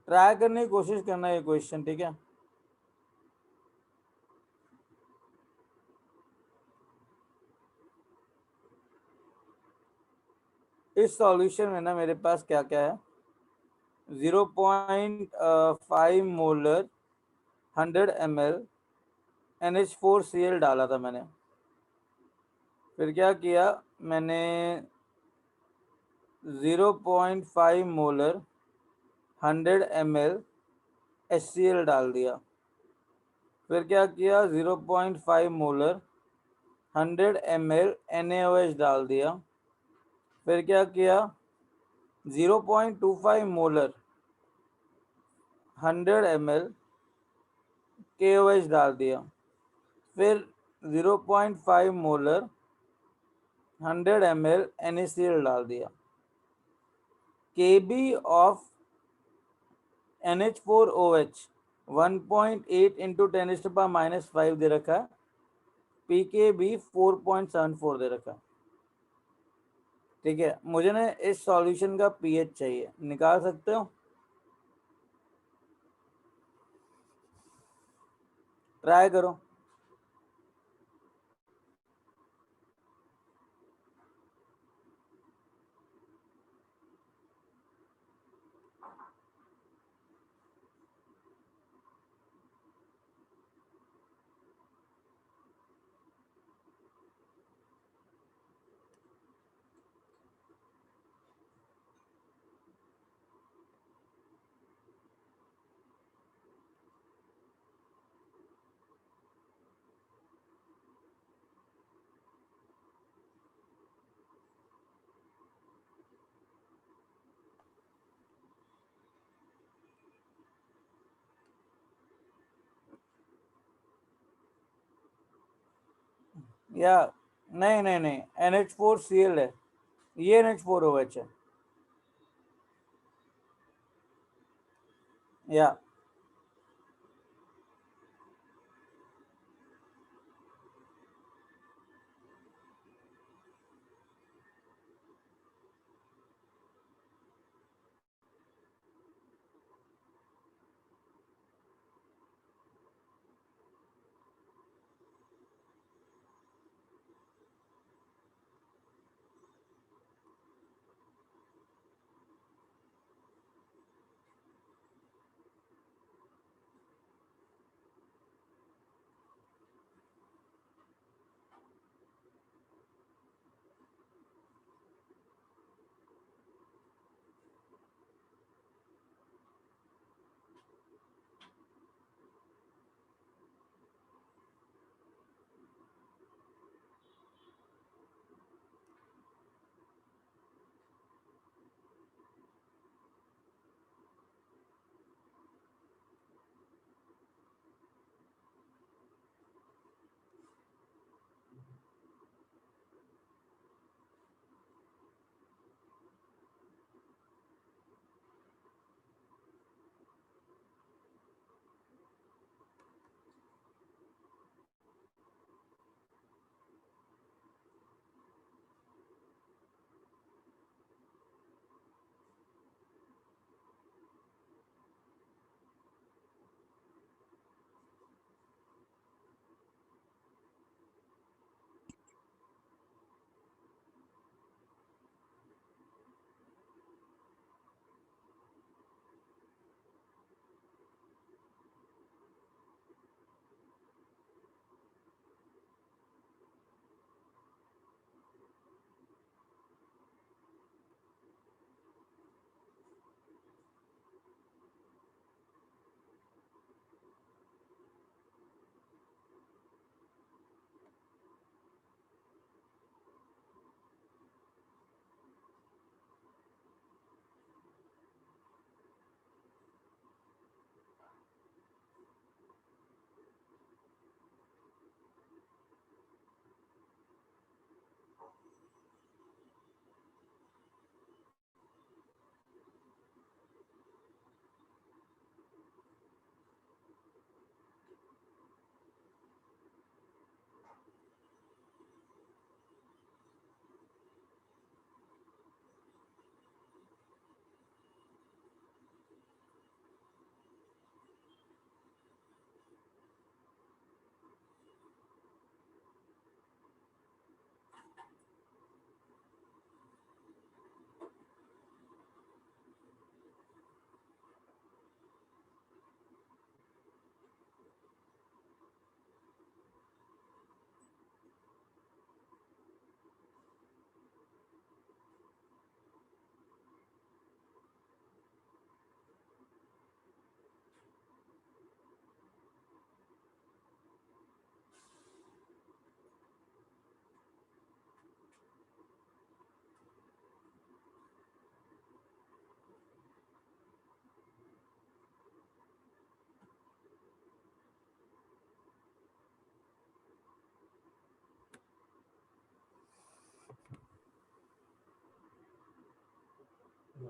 Try करने की कोशिश करना ये क्वेश्चन, ठीक है। इस सॉल्यूशन में ना मेरे पास क्या क्या है, 0.5 मोलर 100 ml NH4Cl डाला था मैंने। फिर क्या किया मैंने, 0.5 मोलर 100 ml HCl डाल दिया। फिर क्या किया, 0.5 मोलर 100 ml NaOH डाल दिया। फिर क्या किया, 0.25 मोलर 100 ml KOH डाल दिया। फिर 0.5 मोलर 100 ml NaCl डाल दिया। Kb ऑफ NH4OH 1.8 इंटू 10⁻⁻5 दे रखा है। PKB 4.74 दे रखा है। ठीक है, मुझे ना इस सॉल्यूशन का पीएच चाहिए, निकाल सकते हो? ट्राई करो। या नहीं नहीं नहीं, NH4Cl है, ये NH4OH है। या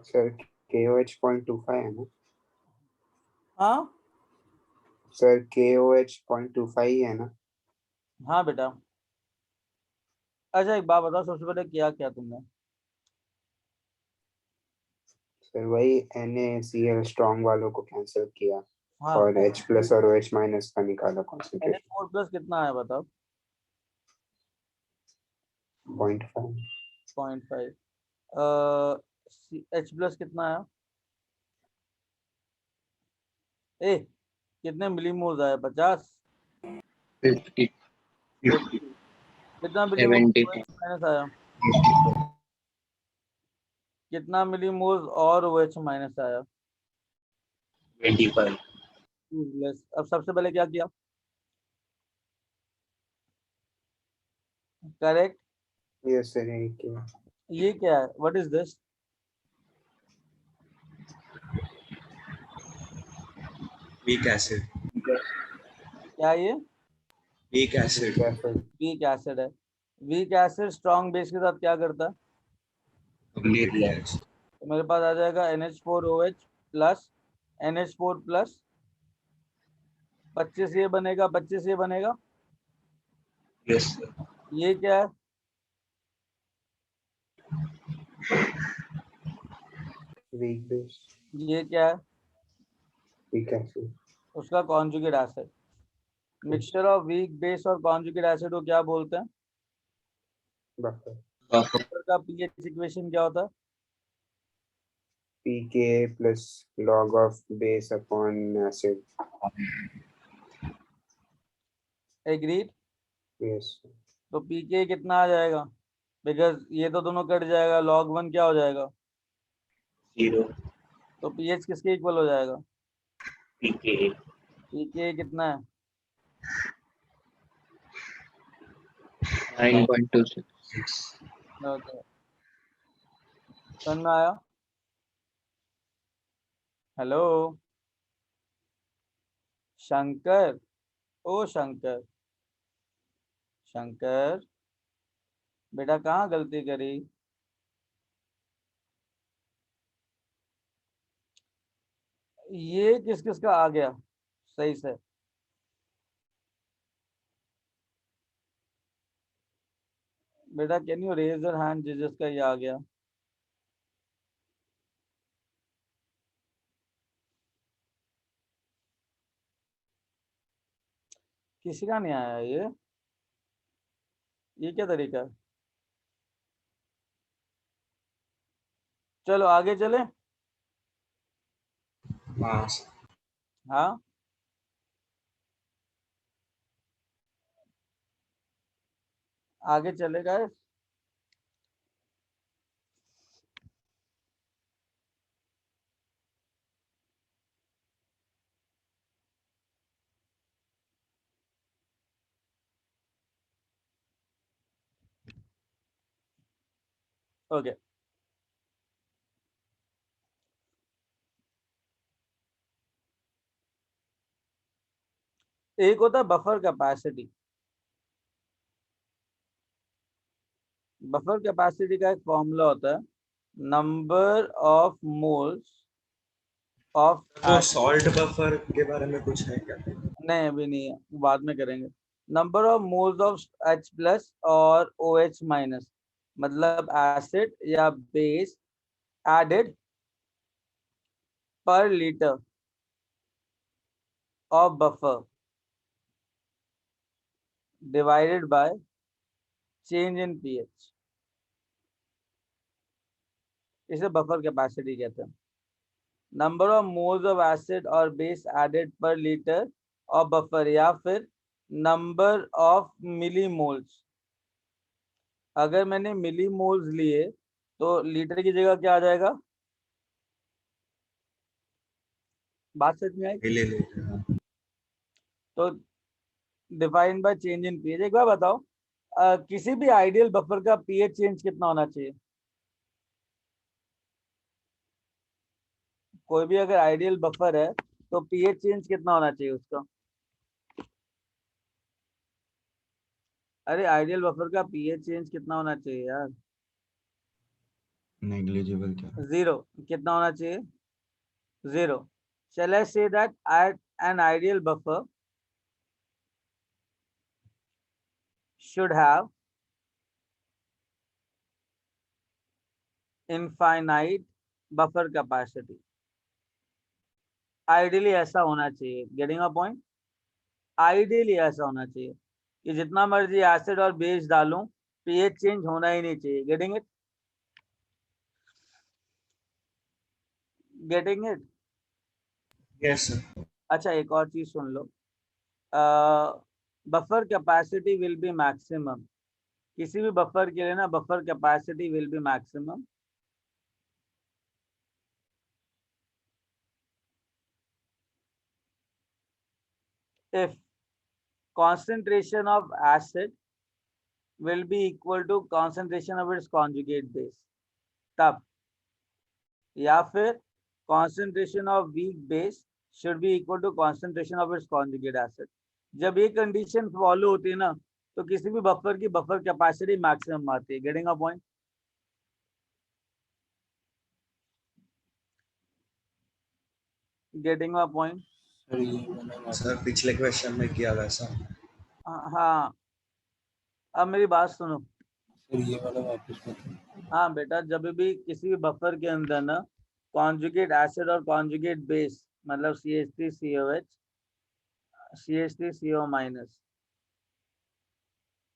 सर KOH 0.25 है ना? हाँ सर KOH 0.25 है ना? हाँ बेटा। अच्छा एक बात बताओ, सबसे पहले किया क्या तुमने? सर वही NaCl स्ट्रॉन्ग वालों को कैंसिल किया हाँ और H प्लस और OH माइनस का निकाला कॉन्सेंट्रेशन। NH4+ कितना है बताओ? 0.5। 0.5। H+ कितना है? ए कितने मिलीमोल आया? 50? 50, 50, 50? कितना मिलीमोल 75, माइनस आया? कितना मिलीमोल और OH माइनस आया? 25, Useless। अब सबसे पहले क्या किया? करेक्ट। यस सर यही किया। ये क्या है? What is this? weak acid, क्या ये? weak acid, ठीक है सर। वीक एसिड है। वीक एसिड स्ट्रॉन्ग बेस के साथ क्या करता है? complete reaction, तो मेरे पास आ जाएगा NH4OH प्लस NH4 प्लस 25 ये बनेगा, 25 ये बनेगा। yes sir, ये क्या है? वीक बेस, ये क्या है? वीक एसिड, उसका conjugate acid. Mixture of week base और कॉन्जुगेट एसिड को क्या बोलते हैं? बफर। buffer, बफर का पीएच इक्वेशन क्या होता है? pKa plus log of base upon acid। Agreed. Yes तो पीके कितना आ जाएगा? बिकॉज ये तो दोनों कट जाएगा, log 1 क्या हो जाएगा? 0, तो पीएच किसके इक्वल हो जाएगा? pKa, पीके कितना है? 9.26, ओके, समझ में आया? हेलो शंकर, ओ शंकर, शंकर बेटा कहाँ गलती करी? ये किस किस का आ गया सही से? बेटा can you raise your hand जिसका ये आ गया? किसी का नहीं आया ये क्या तरीका है? चलो आगे चले। mass, हाँ आगे चलेगा। ओके एक होता है बफर कैपेसिटी। बफर कैपेसिटी का एक फॉर्मूला होता है, नंबर ऑफ मोल्स ऑफ वो एसिड। salt buffer के बारे में कुछ है क्या? नहीं अभी नहीं है, बाद में करेंगे। Number of moles of H+ और OH माइनस, मतलब एसिड या बेस एडेड पर litre of buffer divided by change in pH. इसे बफर कैपेसिटी कहते हैं। Number of moles of acid और बेस एडेड पर लीटर ऑफ बफर, या फिर नंबर ऑफ मिलीमोल्स। अगर मैंने मिलीमोल्स लिए तो लीटर की जगह क्या आ जाएगा? बात समझ में आई? milliliter, हाँ। तो defined by change in pH. एक बार बताओ, किसी भी आइडियल बफर का पीएच चेंज कितना होना चाहिए? कोई भी अगर आइडियल बफर है तो पीएच चेंज कितना होना चाहिए उसका? अरे आइडियल बफर का पीएच चेंज कितना होना चाहिए यार? नेग्लिजिबल क्या? 0 कितना होना चाहिए? 0. Shall I say that an ideal buffer should have infinite buffer capacity? Ideally ऐसा होना चाहिए. Getting a point? आइडियली ऐसा होना चाहिए कि जितना मर्जी एसिड और बेस डालूं पीएच चेंज होना ही नहीं चाहिए. Getting it? Getting it? Yes sir. अच्छा, एक और चीज सुन लो. Buffer capacity will be maximum. किसी भी बफर के लिए ना buffer capacity will be maximum if concentration of acid will be equal to concentration of its conjugate base. तब या फिर concentration of weak base should be equal to concentration of its conjugate acid. जब ये condition follow होती है ना तो किसी भी बफर की बफर कैपेसिटी मैक्सिमम आती है. Getting a point? Getting a point? Sir ये वाला वापस सर पिछले क्वेश्चन में किया वैसा. हाँ, अब मेरी बात सुनो. सर ये वाला वापस बताओ. हाँ बेटा, जब भी किसी भी बफर के अंदर ना कॉन्जुगेट एसिड और कॉन्जुगेट बेस मतलब CH3COH CH3CO माइनस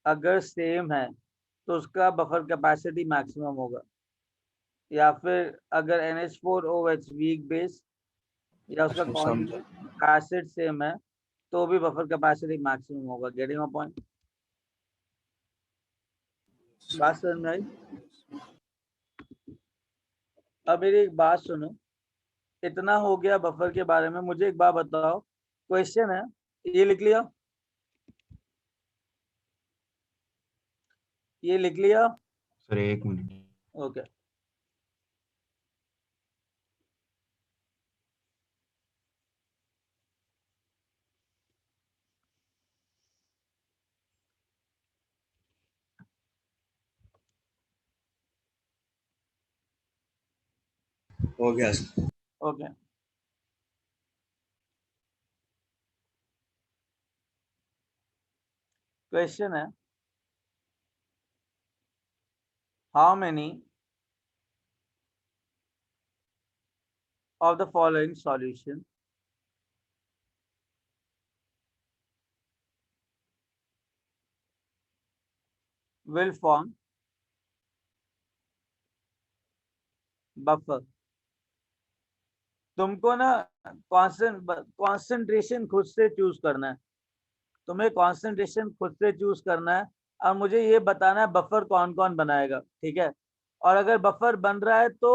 अगर सेम है तो उसका बफर कैपेसिटी मैक्सिमम होगा. या फिर अगर NH4OH वीक बेस या उसका अच्छा समझा. कॉन्जुगेट एसिड सेम है तो भी बफर कैपेसिटी मैक्सिमम होगा. Getting a point? बात समझ में आई? अब मेरी एक बात सुनो. इतना हो गया बफर के बारे में. मुझे एक बात बताओ. क्वेश्चन है, ये लिख लिया? ये लिख लिया? Sir 1 minute. ओके. हो गया सर. ओके. क्वेश्चन है, how many of the following solution will form buffer? तुमको ना कॉन्सेंट्रेशन खुद से चूज करना है. तुम्हें कॉन्सेंट्रेशन खुद से चूज करना है और मुझे ये बताना है बफर कौन कौन बनाएगा. ठीक है? और अगर बफर बन रहा है तो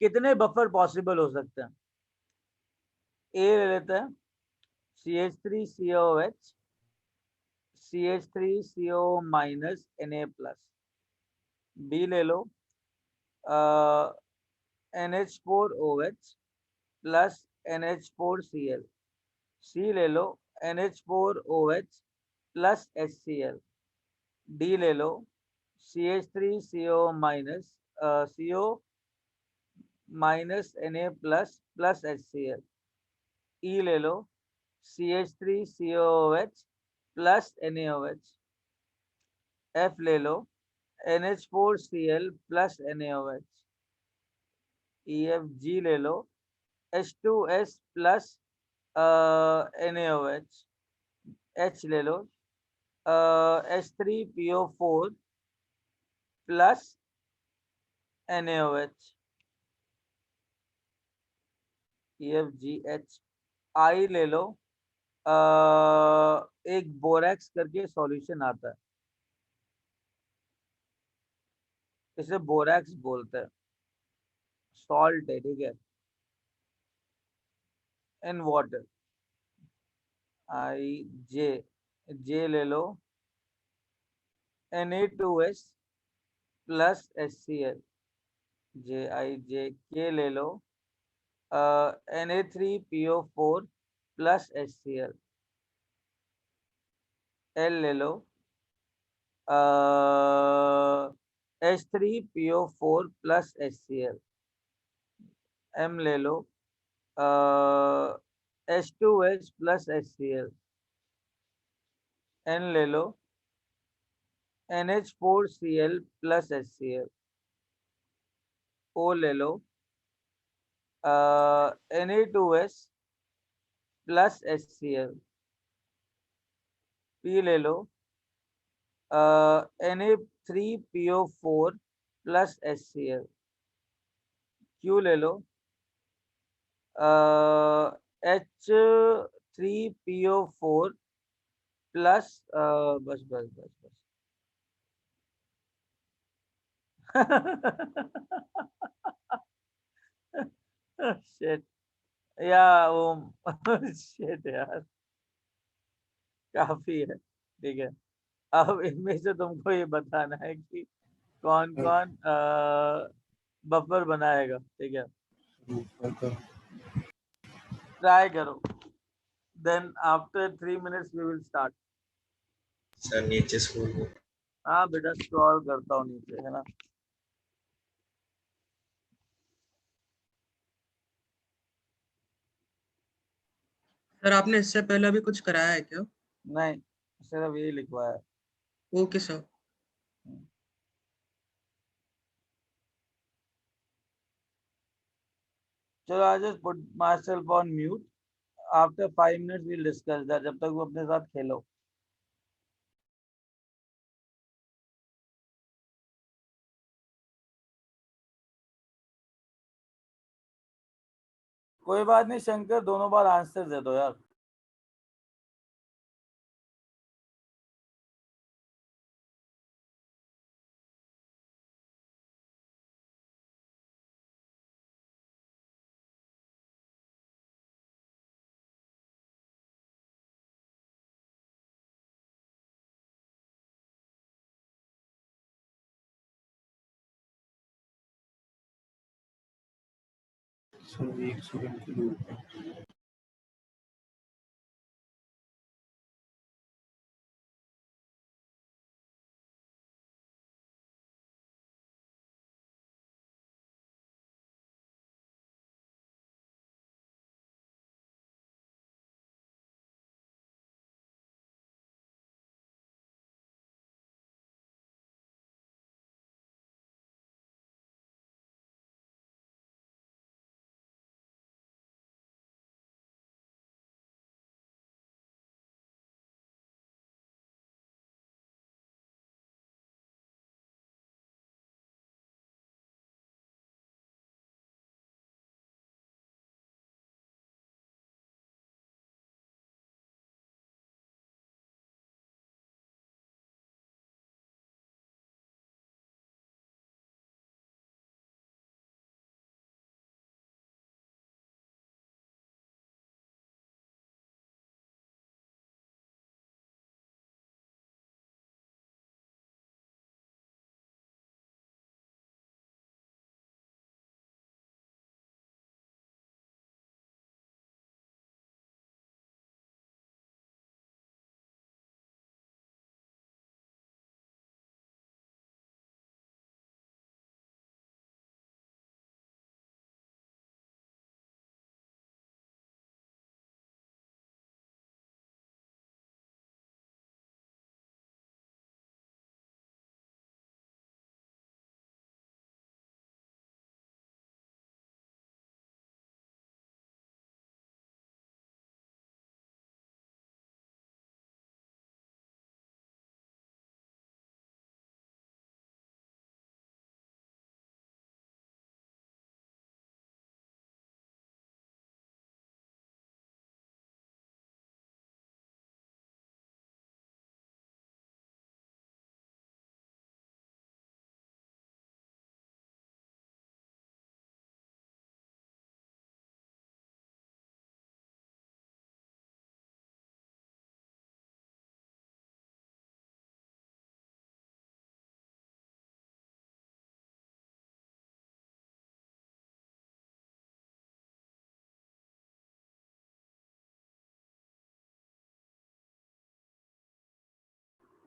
कितने बफर पॉसिबल हो सकते हैं. ए ले लेते हैं, CH3COH CH3CO minus Na plus. B ले लो, NH4OH प्लस NH4Cl. सी ले लो, NH4OH प्लस HCl. डी ले लो, CH3CO minus CO minus Na plus plus HCl. ई ले लो, CH3COOH प्लस NaOH. एफ ले लो, NH4Cl प्लस NaOH. EFG ले लो, H2S प्लस NaOH. H ले लो, H3PO4 plus NaOH. EFGH. I ले लो, एक borax करके solution आता है, इसे बोरेक्स बोलते हैं. सॉल्ट है. ठीक है? In water. जे ले लो, Na2S प्लस HCl. के ले लो, Na3PO4 प्लस HCl. एल ले लो, H3PO4 प्लस HCl, M ले लो, H2H प्लस HCl, N ले लो, NH4Cl प्लस HCl, O ले लो, Na2S प्लस HCl, P ले लो, Na3PO4 प्लस HCl, Q ले लो, H3PO4 प्लस, बस बस बस बस शिट या ओम शिट यार, काफी है, ठीक है। अब इनमें से तुमको ये बताना है कि कौन कौन बफर बनाएगा, ठीक है, ऊपर का ट्राई करो, then after 3 minutes we will start. Sir नीचे स्कूल हाँ बेटा, स्क्रॉल करता हूँ नीचे, है ना। सर आपने इससे पहले भी कुछ कराया है क्या? नहीं, सिर्फ यही लिखवाया है। Okay sir. चलो, I just put myself on mute, after 5 minutes we'll discuss that, जब तक वो अपने साथ खेलो। कोई बात नहीं शंकर, दोनों बार आंसर दे दो यार। सर 1 सेकंड के लिए ऊपर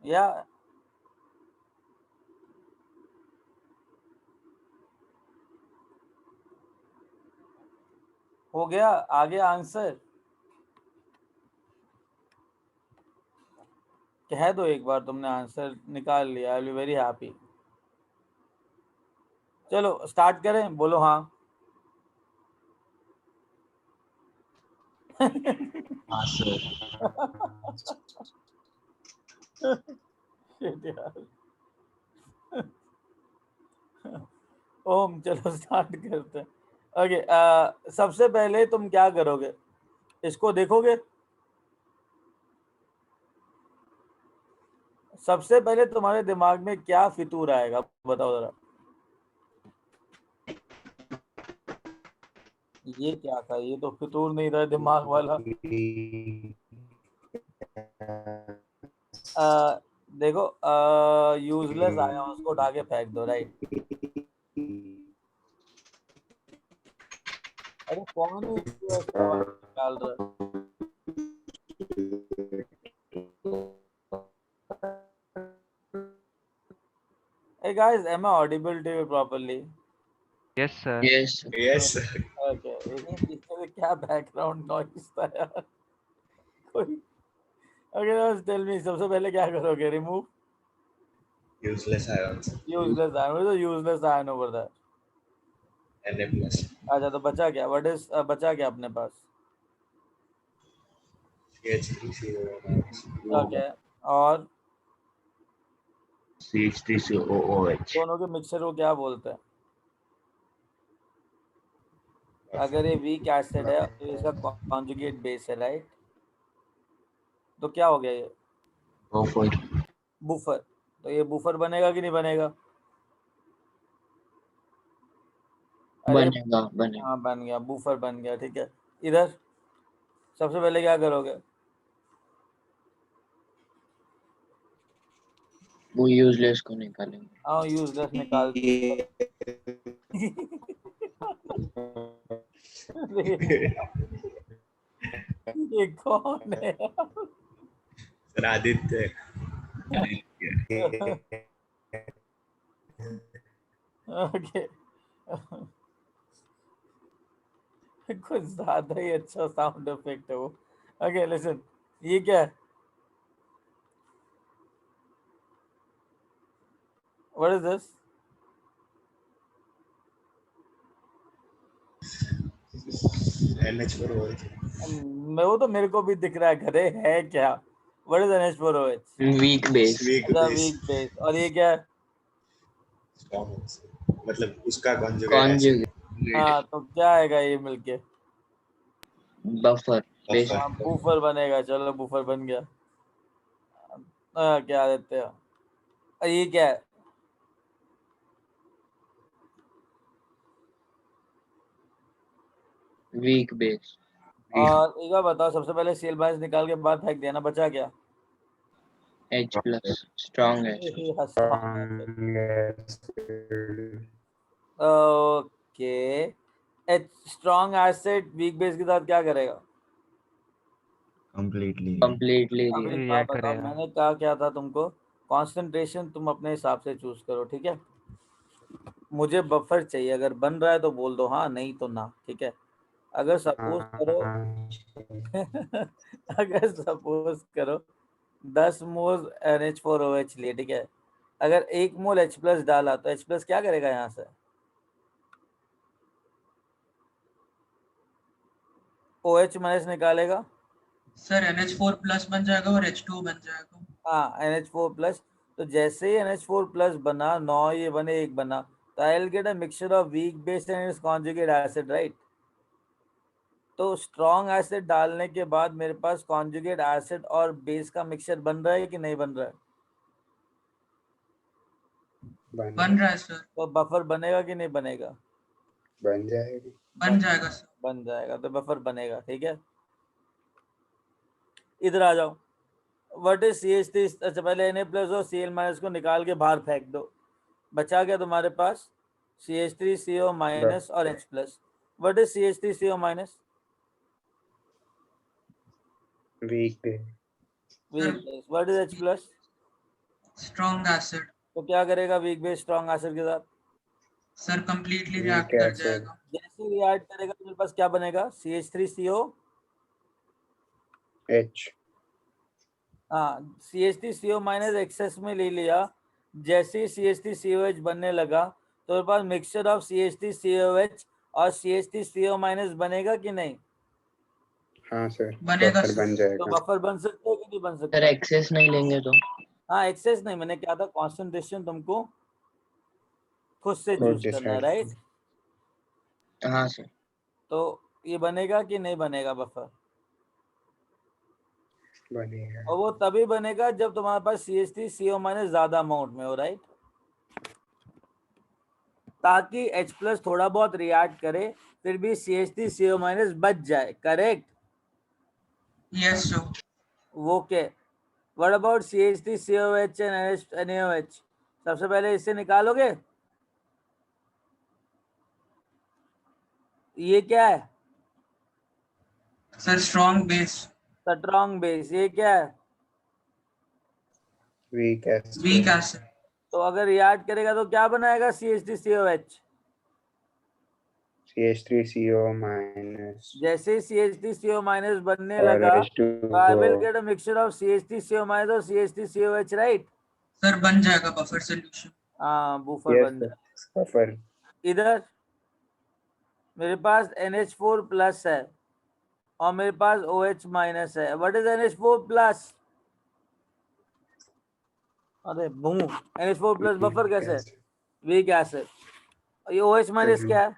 या हो गया, आ गया आंसर? कह दो एक बार तुमने आंसर निकाल लिया, I will be very happy. चलो स्टार्ट करें, बोलो हाँ। हाँ सर। Shit यार। ओम चलो स्टार्ट करते हैं। ओके, सबसे पहले तुम क्या करोगे, इसको देखोगे? सबसे पहले तुम्हारे दिमाग में क्या फितूर आएगा, बताओ जरा। ये क्या था, ये तो फितूर नहीं था दिमाग वाला। देखो, यूजलेस आया, उसको उठा के फेंक दो, राइट? अरे कौन है इसकी ऐसे आवाज निकाल रहा है? Hey guys, am I audible to you properly? Yes, sir. Yes. Yes sir. Okay, लेकिन पीछे से क्या बैकग्राउंड नॉइस था यार? कोई Okay, now tell me, सबसे पहले क्या करोगे? Remove useless ions. useless ion. What is the useless ion over there? Na+. अच्छा, तो बचा क्या? What is बचा क्या अपने पास? CH3CO। Okay, और CH3COOH। दोनों के मिक्सचर को क्या बोलते हैं? अगर ये वीक एसिड है तो इसका कॉन्जुगेट बेस है, राइट? तो क्या हो गया ये? बफर। बुफर। तो ये बुफर बनेगा कि नहीं बनेगा? अरे बनेगा बनेगा। हाँ, बन गया, बुफर बन गया, ठीक है। इधर सबसे पहले क्या करोगे? वो यूजलेस को निकालेंगे। हाँ, यूजलेस निकाल ये कौन है? सर आदित्य। ओके, कुछ ज्यादा ही अच्छा साउंड इफेक्ट है वो। ओके लिसन, ये क्या है? What is this? NH4OH। मैं वो तो मेरे को भी दिख रहा है, घरे है क्या? What is NH4OH? Weak base. Weak अच्छा, बेस। Weak base. और ये क्या है? मतलब उसका कॉन्जुगेट एसिड। कॉन्जुगेट हाँ, तो क्या आएगा ये मिलके? Buffer base. हाँ, बूफर बनेगा। चलो बूफर बन गया। क्या देते हैं? ये क्या है? Week base. और एक बार बताओ, सबसे पहले सेल बाइस निकाल के बाद फेंक देना, बचा क्या? H+ स्ट्रॉन्ग है। Okay, H strong acid weak base के साथ क्या करेगा? कंप्लीटली कंप्लीटली अब एक रिएक्ट बात बताओ, करेगा। मैंने कहा क्या था तुमको? कंसंट्रेशन तुम अपने हिसाब से चूज करो, ठीक है? मुझे बफर चाहिए, अगर बन रहा है तो बोल दो हाँ, नहीं तो ना, ठीक है? अगर सपोज करो अगर सपोज करो 10 मोल NH4OH लिए, ठीक है? अगर 1 मोल H+ डाला तो H+ क्या करेगा यहाँ से? OH- निकालेगा। सर NH4+ बन जाएगा और H2 बन जाएगा। हाँ, NH4+। तो जैसे ही NH4+ बना, 9 ये बने, 1 बना, तो I will get a mixture of weak base and it's conjugate acid, right? तो स्ट्रॉन्ग एसिड डालने के बाद मेरे पास कॉन्जुगेट एसिड और बेस का मिक्सचर बन रहा है कि नहीं बन रहा है? बन रहा है सर। तो बफर बनेगा कि नहीं बनेगा? बन जाएगी। बन जाएगा सर। बन जाएगा, तो बफर बनेगा, ठीक है? इधर आ जाओ। What is CH3? अच्छा, पहले Na+ और Cl- को निकाल के बाहर फेंक दो। बचा क्या तुम्हारे पास? CH3CO- और H+। What is CH3CO-? Weak पे weak base. What is H+? Strong acid. तो क्या करेगा वीक बेस स्ट्रॉन्ग एसिड के साथ? सर कंप्लीटली Weak रिएक्ट कर acid. जाएगा। जैसे रिएक्ट करेगा तो मेरे पास क्या बनेगा, CH3CO। H. हाँ, CH3CO माइनस एक्सेस में ले लिया, जैसे ही CH3COH बनने लगा तो मेरे पास मिक्सचर ऑफ CH3COH और CH3CO माइनस बनेगा कि नहीं? हाँ सर, बनेगा बफर सर। बन तो जाएगा। बफर बन सकता है कि नहीं बन सर सकता? एक्सेस नहीं लेंगे तो हाँ, एक्सेस नहीं, मैंने क्या था, कॉन्सेंट्रेशन तुमको खुद से खुद चूज करना है, decide राइट? हाँ सर। तो ये बनेगा कि नहीं बनेगा बफर? बनेगा। और वो तभी बनेगा जब तुम्हारे पास CH3CO माइनस ज्यादा अमाउंट में हो, राइट? ताकि H प्लस थोड़ा बहुत रिएक्ट करे फिर भी CH3CO माइनस बच जाए, करेक्ट? Yes sir. वो क्या? What about CH3COH and NaOH? सबसे पहले इससे निकालोगे। ये क्या है? Sir strong base. Strong base. ये क्या है? Weak acid. Weak acid. तो अगर रिएक्ट करेगा तो क्या बनाएगा CH3COH? CH3CO minus जैसे ही CH3CO माइनस बनने और लगा H2O. I will get a mixture of CH3CO minus और CH3COH, राइट? सर बन जाएगा बफर सोल्यूशन। हाँ, बूफर Yes बन sir, जाए। buffer. इधर मेरे पास NH4 प्लस है और मेरे पास OH माइनस है। What is NH4 plus? अरे boom, NH4 plus buffer Weak कैसे? acid. Weak acid. ये OH माइनस क्या है?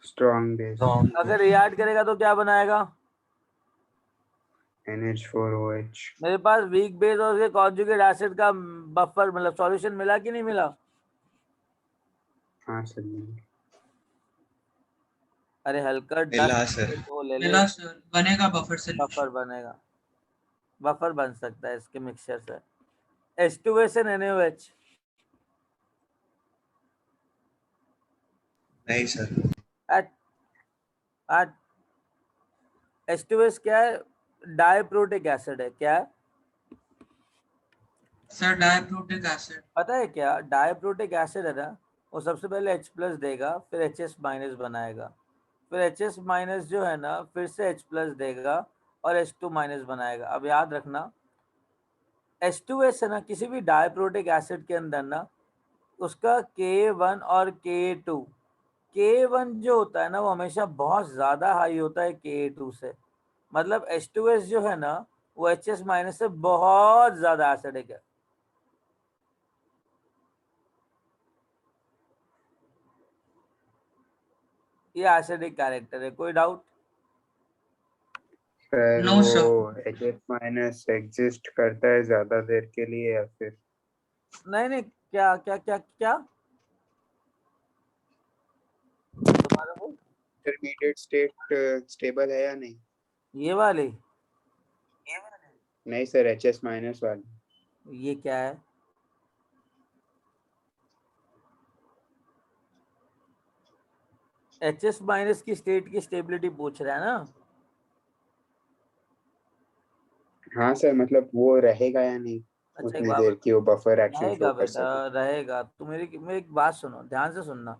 Strong base. अगर रिएक्ट करेगा तो क्या बनाएगा? NH4OH. मेरे पास वीक बेस और उसके कॉन्जुगेट एसिड का बफर मतलब सॉल्यूशन मिला कि नहीं मिला? हाँ सर। अरे हल्का मिला सर। तो ले ले, मिला सर, बनेगा बफर बफर सोल्यूशन। बनेगा, बफर बन सकता है इसके मिक्सचर से। H2S and NaOH। नहीं सर। एट एट H2S क्या है? डाइप्रोटिक एसिड है। क्या है? Sir diprotic acid. पता है क्या? डाइप्रोटिक एसिड है ना, वो सबसे पहले H प्लस देगा, फिर HS माइनस बनाएगा, फिर HS माइनस जो है ना फिर से H प्लस देगा और H2 माइनस बनाएगा। अब याद रखना, H2S है ना, किसी भी डाइप्रोटिक एसिड के अंदर ना उसका Ka1 और Ka2, Ka1 जो होता है ना वो हमेशा बहुत ज्यादा हाई होता है Ka2 से। मतलब H2S जो है ना वो HS माइनस से बहुत ज्यादा एसिडिक है। ये एसिडिक कैरेक्टर है, कोई डाउट? सर No, वो sir. HS माइनस एग्जिस्ट करता है ज्यादा देर के लिए या फिर? नहीं नहीं, क्या क्या क्या क्या दोबारा बोल। इंटरमीडिएट स्टेट स्टेबल है या नहीं? ये वाली? नहीं सर, HS माइनस वाली। ये क्या है? HS माइनस की स्टेट की स्टेबिलिटी पूछ रहा है ना? हाँ सर, मतलब वो रहेगा या नहीं अच्छा, एक उतनी बात देर बता। की वो बफर एक्शन रहेगा शो कर बेटा, सके? रहेगा। तो मेरी एक बात सुनो, ध्यान से सुनना।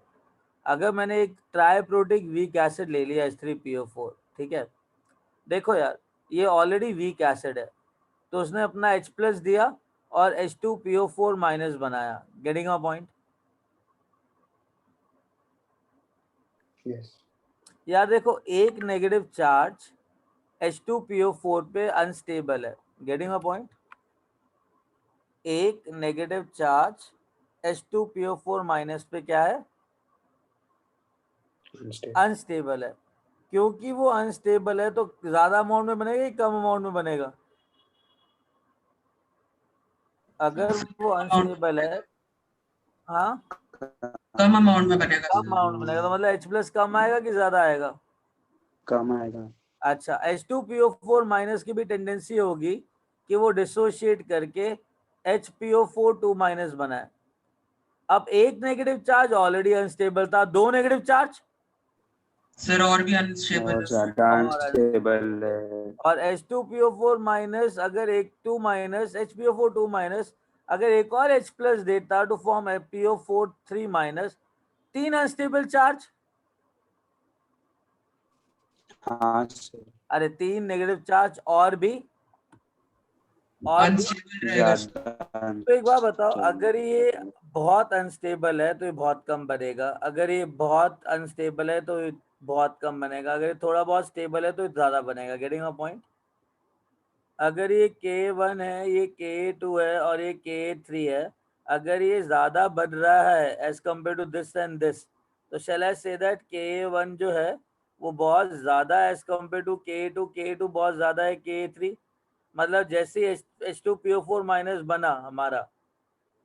अगर मैंने एक ट्राइप्रोटिक वीक एसिड ले लिया H3PO4, ठीक है, देखो यार ये ऑलरेडी वीक एसिड है, तो उसने अपना H प्लस दिया और H2PO4 माइनस बनाया। Getting my point? यस। यार देखो, एक नेगेटिव चार्ज H2PO4 पे अनस्टेबल है। Getting my point? एक नेगेटिव चार्ज H2PO4 माइनस पे क्या है? अनस्टेबल है। क्योंकि वो अनस्टेबल है तो ज्यादा अमाउंट में बनेगा कि कम अमाउंट में बनेगा? अगर वो अनस्टेबल है, हाँ, कम अमाउंट में बनेगा कम सर। अमाउंट बनेगा, तो मतलब H प्लस कम आएगा कि ज्यादा आएगा? कम आएगा। अच्छा, H2PO4 माइनस की भी टेंडेंसी होगी कि वो डिसोशिएट करके HPO4 2 माइनस बनाए। अब एक नेगेटिव चार्ज ऑलरेडी अनस्टेबल था, दो नेगेटिव चार्ज सर और भी अनस्टेबल और है। ज्यादा अनस्टेबल है। और H2PO4 माइनस अगर एक 2 माइनस HPO4 2 माइनस अगर एक और H प्लस देता to form PO4 3 minus, 3 unstable charge, हाँ सर, अरे 3 नेगेटिव चार्ज और भी अनस्टेबल रहेगा सर। ज्यादा तो एक बात बताओ, चाहिए। अगर ये बहुत अनस्टेबल है तो ये बहुत कम बनेगा, अगर ये बहुत अनस्टेबल है तो ये बहुत कम बनेगा, अगर ये थोड़ा बहुत स्टेबल है तो ये ज्यादा बनेगा। Getting a point? अगर ये K1 है, ये K2 है और ये K3 है, अगर ये ज्यादा बढ़ रहा है as compare to this and this, तो shall I say that K1 जो है वो बहुत ज्यादा as compare to K2, K2 बहुत ज्यादा है K3। मतलब जैसे H2PO4 माइनस बना हमारा,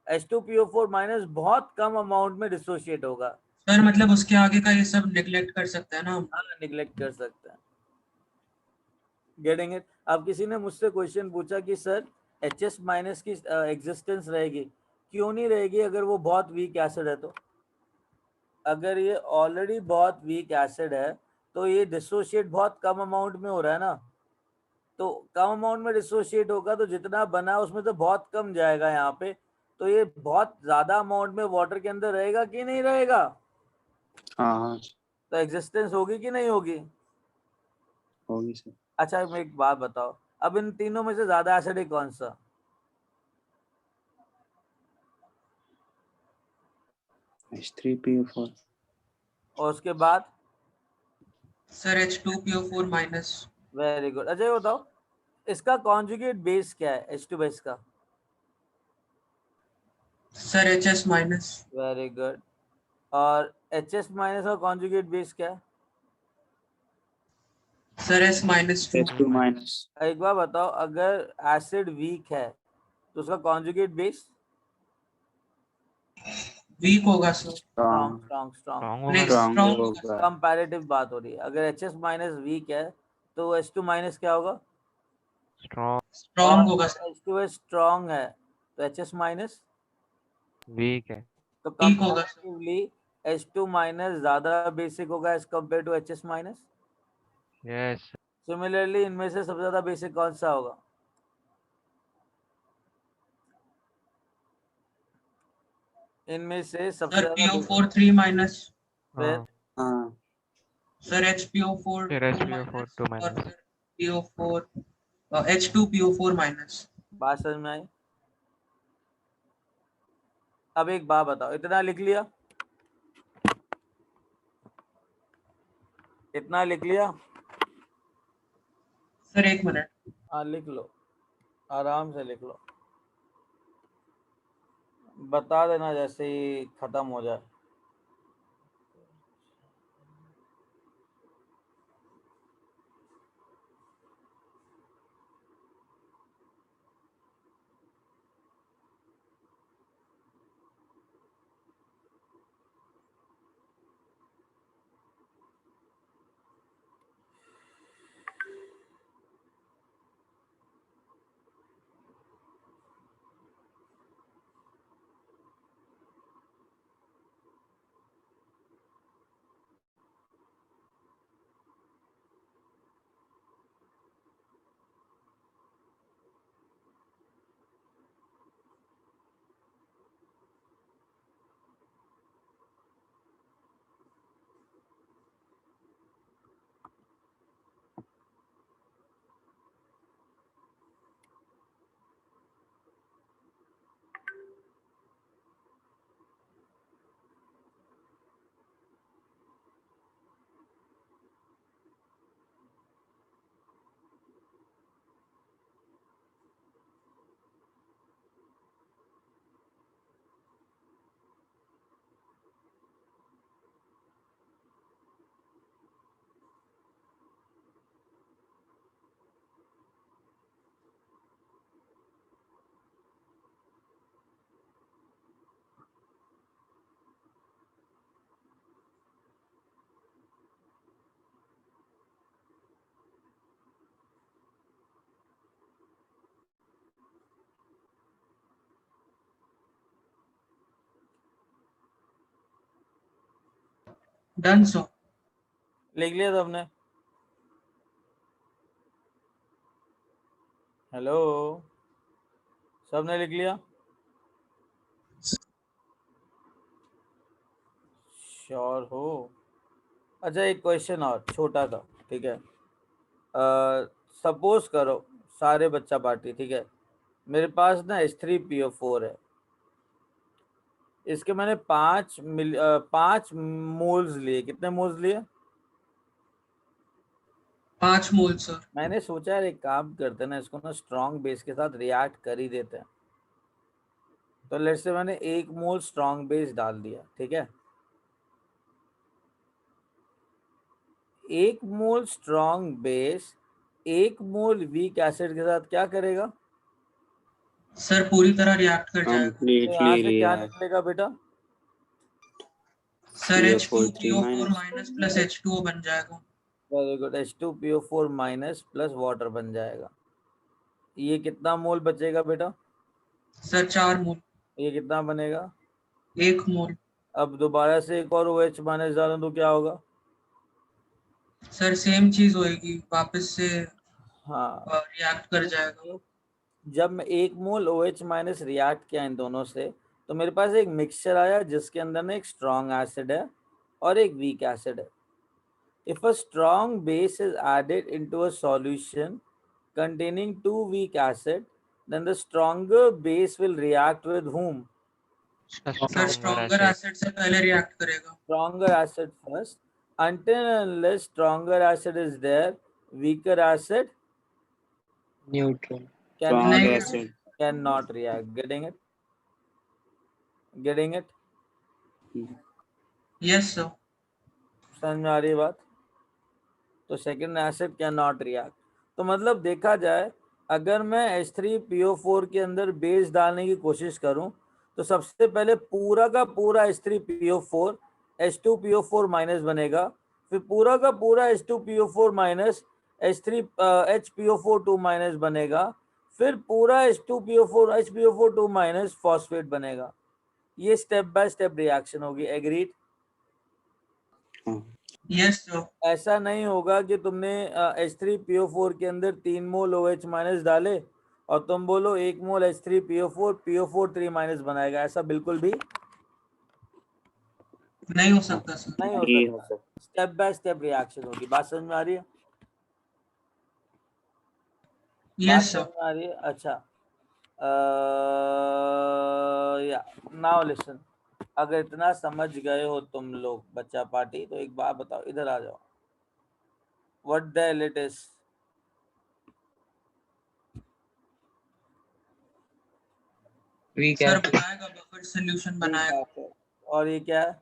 H2PO4 माइनस बहुत कम अमाउंट में डिसोशिएट होगा। सर मतलब उसके आगे का ये सब नेग्लेक्ट कर सकते हैं ना हम? हाँ, निगलेक्ट कर सकते हैं। Getting it? अब किसी ने मुझसे क्वेश्चन पूछा कि सर HS माइनस की एग्जिस्टेंस रहेगी, क्यों नहीं रहेगी अगर वो बहुत वीक एसिड है? तो अगर ये ऑलरेडी बहुत वीक एसिड है तो ये डिसोशिएट बहुत कम अमाउंट में हो रहा है ना, तो कम अमाउंट में डिसोशिएट होगा तो जितना बना उसमें तो बहुत कम जाएगा यहाँ पे, तो ये बहुत ज्यादा अमाउंट में वाटर के अंदर रहेगा कि नहीं रहेगा? हाँ तो एग्जिस्टेंस होगी कि नहीं होगी? होगी सर। अच्छा मैं एक बात बताओ, अब इन तीनों में से ज्यादा एसिडिक कौन सा? H3PO4। और उसके बाद? Sir H2PO4 minus. Very good. अच्छा ये बताओ, इसका कॉन्जुगेट बेस क्या है H2 बेस का? Sir HS minus. Very good. और HS माइनस का कॉन्जुगेट बेस क्या है? Sir S minus 2। H2 minus. एक बार बताओ, अगर एसिड वीक है तो उसका कॉन्जुगेट बेस वीक होगा sir. Strong strong strong strong. Strong होगा नेक्स्ट ना। स्ट्रॉन्ग स्ट्रॉन्ग होगा होगा। सर। कंपैरेटिव बात हो रही है, अगर HS माइनस वीक है तो H2 माइनस क्या होगा? स्ट्रॉन्ग स्ट्रॉन्ग होगा सर। H2 स्ट्रॉन्ग है तो HS माइनस वीक है। तो वीक होगा सर। कंपैरेटिवली H2 माइनस ज्यादा बेसिक होगा as compare to HS minus. Yes. Similarly इनमें से सबसे ज्यादा बेसिक कौन सा होगा? इनमें से सबसे सर ज्यादा PO4 3 माइनस। फिर हाँ हाँ सर HPO4 फिर 2 HPO4 माइनस 2 और माइनस। फिर PO4 H2PO4 माइनस। बात समझ में आई? अब एक बात बताओ, इतना लिख लिया? इतना लिख लिया? सर एक मिनट। हाँ लिख लो, आराम से लिख लो, बता देना जैसे ही खत्म हो जाए। Done so. लिख लिया सबने? हेलो, सबने लिख लिया? श्योर हो? अच्छा, एक क्वेश्चन और छोटा था, ठीक है। सपोज करो सारे बच्चा पार्टी, ठीक है, मेरे पास ना H3PO4 है, इसके मैंने 5 मोल्स लिए। कितने मोल्स लिए? 5 मोल सर। मैंने सोचा यार एक काम करते हैं ना, इसको ना स्ट्रॉन्ग बेस के साथ रिएक्ट कर ही देते हैं। तो लेट्स से मैंने 1 मोल स्ट्रॉन्ग बेस डाल दिया, ठीक है। 1 मोल स्ट्रॉन्ग बेस 1 मोल वीक एसिड के साथ क्या करेगा? सर पूरी तरह रिएक्ट कर जाएगा। तो यहाँ Completely से क्या react. निकलेगा बेटा? Sir PO4 3 H2PO4 minus. Minus plus H2O बन जाएगा। Very good, H2PO4 minus plus water बन जाएगा। ये कितना मोल बचेगा बेटा? सर 4 मोल। ये कितना बनेगा? 1 मोल। अब दोबारा से एक और OH माइनस डालें तो क्या होगा? सर सेम चीज होएगी, वापस से हाँ, रिएक्ट कर जाएगा। जब मैं 1 मोल OH माइनस रिएक्ट किया इन दोनों से, तो मेरे पास एक मिक्सचर आया जिसके अंदर ना एक स्ट्रॉन्ग एसिड है और एक वीक एसिड है। If a strong base is added into a solution containing 2 weak acid, then the stronger base will react with whom? Sir stronger acid से पहले रिएक्ट करेगा। Stronger acid first. Until and unless stronger acid is there, weaker acid neutral. Strong नहीं। acid. cannot react. Getting it? Getting it? Yes sir. समझ में आ रही है बात? तो second acid can not react. तो मतलब देखा जाए, अगर मैं H3PO4 के अंदर बेस डालने की कोशिश करूं, तो सबसे पहले पूरा का पूरा H3PO4 H2PO4 माइनस बनेगा, फिर पूरा का पूरा H2PO4 माइनस HPO4 2 माइनस बनेगा, फिर पूरा H2PO4 HPO4 2 माइनस फॉस्फेट बनेगा। ये स्टेप बाय स्टेप रिएक्शन होगी। एग्रीड? Yes sir. ऐसा नहीं होगा कि तुमने H3PO4 के अंदर 3 मोल OH माइनस डाले और तुम बोलो 1 मोल H3PO4 PO4 3 माइनस बनाएगा। ऐसा बिल्कुल भी नहीं हो सकता सर। नहीं हो नहीं हो सकता। सकता. स्टेप बाय स्टेप रिएक्शन होगी। बात समझ में आ रही है? बात यस समझ सर। में आ रही है? अच्छा, या नाउ लिसन, अगर इतना समझ गए हो तुम लोग बच्चा पार्टी, तो एक बात बताओ, इधर आ जाओ। What the hell it is? Weak sir acid. बनाएगा, बफर सॉल्यूशन बनाएगा। और ये क्या है?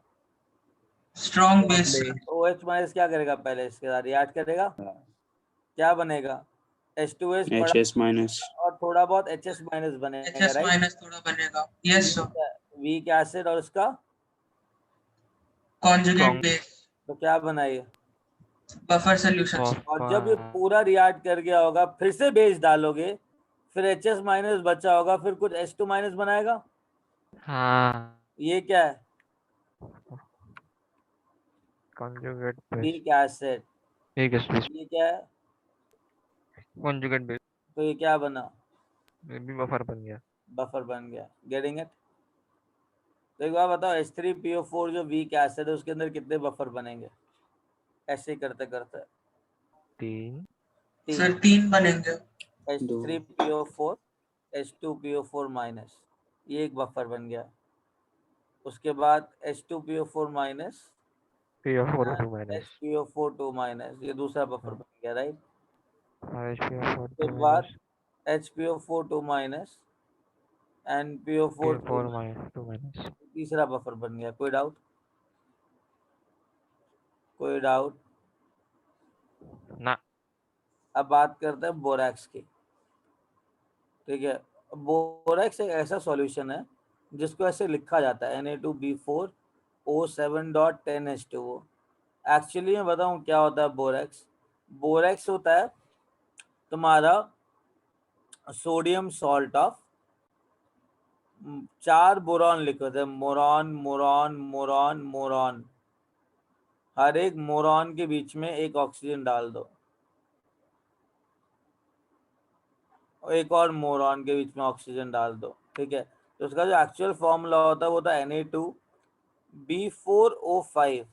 Strong base. OH माइनस क्या करेगा? पहले इसके साथ रिएक्ट करेगा, क्या बनेगा? H2S बड़ा HS minus. और थोड़ा बहुत HS माइनस बनेगा, HS राइट? माइनस थोड़ा बनेगा। Yes sir. वीक एसिड और उसका कॉन्जुगेट बेस। तो क्या बनाइए? Buffer solution. और जब ये पूरा रिएक्ट कर गया होगा, फिर से बेस डालोगे, फिर HS माइनस बचा होगा, फिर कुछ H2 माइनस बनाएगा। हाँ, ये क्या है? conjugate base. Weak acid. ठीक है स्पेस ये क्या है? conjugate base. तो ये क्या बना? ये भी बफर बन गया। बफर बन गया। Getting it? तो एक बार बताओ, H3PO4 जो वीक एसिड है उसके अंदर कितने बफर बनेंगे ऐसे ही करते करते? 3 सर 3 बनेंगे। H3PO4 H2PO4 माइनस, ये एक बफर बन गया। उसके बाद H2PO4 minus PO4 2 minus. HPO4 2 minus, ये दूसरा बफर बन गया, राइट? HPO4 उसके 2 बाद minus. HPO4 2 minus and PO4 PO4 minus 2 minus. तीसरा बफर बन गया। कोई डाउट? कोई डाउट? ना। अब बात करते हैं बोरैक्स की, ठीक है। बोरैक्स एक ऐसा सॉल्यूशन है जिसको ऐसे लिखा जाता है Na2B4O7.10H2O। एक्चुअली मैं बताऊं क्या होता है बोरैक्स? बोरैक्स होता है तुम्हारा सोडियम सॉल्ट ऑफ 4 बोरॉन लिखे होते हैं, मोरॉन मोरॉन मोरॉन मोरॉन। हर एक मोरॉन के बीच में एक ऑक्सीजन डाल दो, और एक और मोरॉन के बीच में ऑक्सीजन डाल दो, ठीक है। तो उसका जो एक्चुअल फॉर्मूला होता है वो होता है Na2 B4O5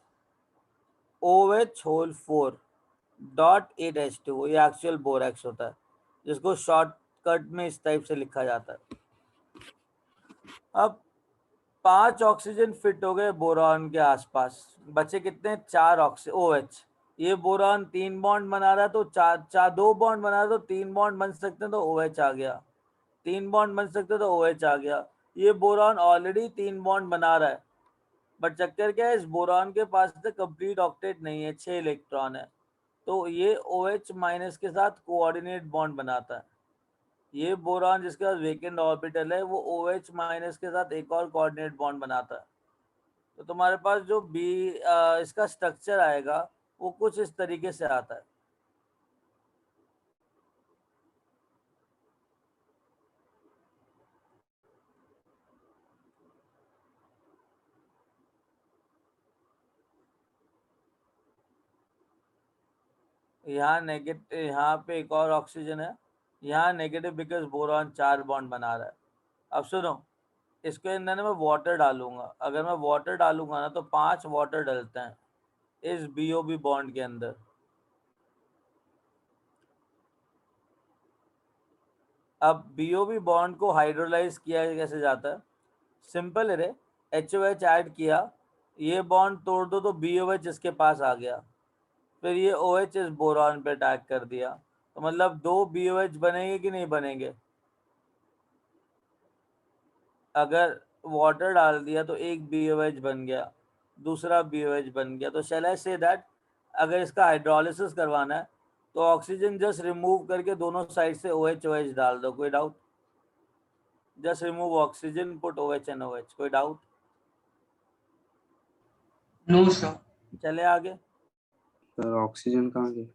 OH whole 4.8H2, ये एक्चुअल बोरेक्स होता है, जिसको शॉर्टकट में इस टाइप से लिखा जाता है। अब 5 ऑक्सीजन फिट हो गए बोरॉन के आसपास, बचे कितने? 4 OH। ये बोरॉन 3 बॉन्ड बना रहा है तो 2 बॉन्ड बना रहा है तो 3 बॉन्ड बन सकते हैं तो OH आ गया, 3 बॉन्ड बन सकते हैं तो OH आ गया। ये बोरॉन ऑलरेडी 3 बॉन्ड बना रहा है, बट चक्कर क्या है, इस बोरॉन के पास तो कंप्लीट ऑक्टेट नहीं है, 6 इलेक्ट्रॉन है, तो ये OH माइनस के साथ कोऑर्डिनेट बॉन्ड बनाता है। ये बोरॉन जिसके पास वेकेंट ऑर्बिटल है वो OH माइनस के साथ एक और कोऑर्डिनेट बॉन्ड बनाता है। तो तुम्हारे पास जो इसका स्ट्रक्चर आएगा वो कुछ इस तरीके से आता है। यहाँ नेगेटिव, यहाँ पे एक और ऑक्सीजन है, यहाँ नेगेटिव बिकॉज बोरॉन 4 बॉन्ड बना रहा है। अब सुनो, इसके अंदर मैं वाटर डालूंगा, अगर मैं वाटर डालूंगा ना तो 5 वाटर डलते हैं इस BOB बॉन्ड के अंदर। अब BOB बॉन्ड को हाइड्रोलाइज किया कैसे जाता है? सिंपल है रे, HOH ऐड किया, ये बॉन्ड तोड़ दो तो BOH इसके पास आ गया, फिर ये OH इस बोरॉन पे अटैक कर दिया, तो मतलब 2 BOH बनेंगे कि नहीं बनेंगे? अगर वाटर डाल दिया तो एक BOH बन गया, दूसरा BOH बन गया। तो शैल आई से दैट अगर इसका हाइड्रोलिसिस करवाना है तो ऑक्सीजन जस्ट रिमूव करके दोनों साइड से OH डाल दो, कोई doubt? Just remove oxygen, put OH and OH, कोई डाउट? No sir. चले आगे। सर ऑक्सीजन कहाँ गया?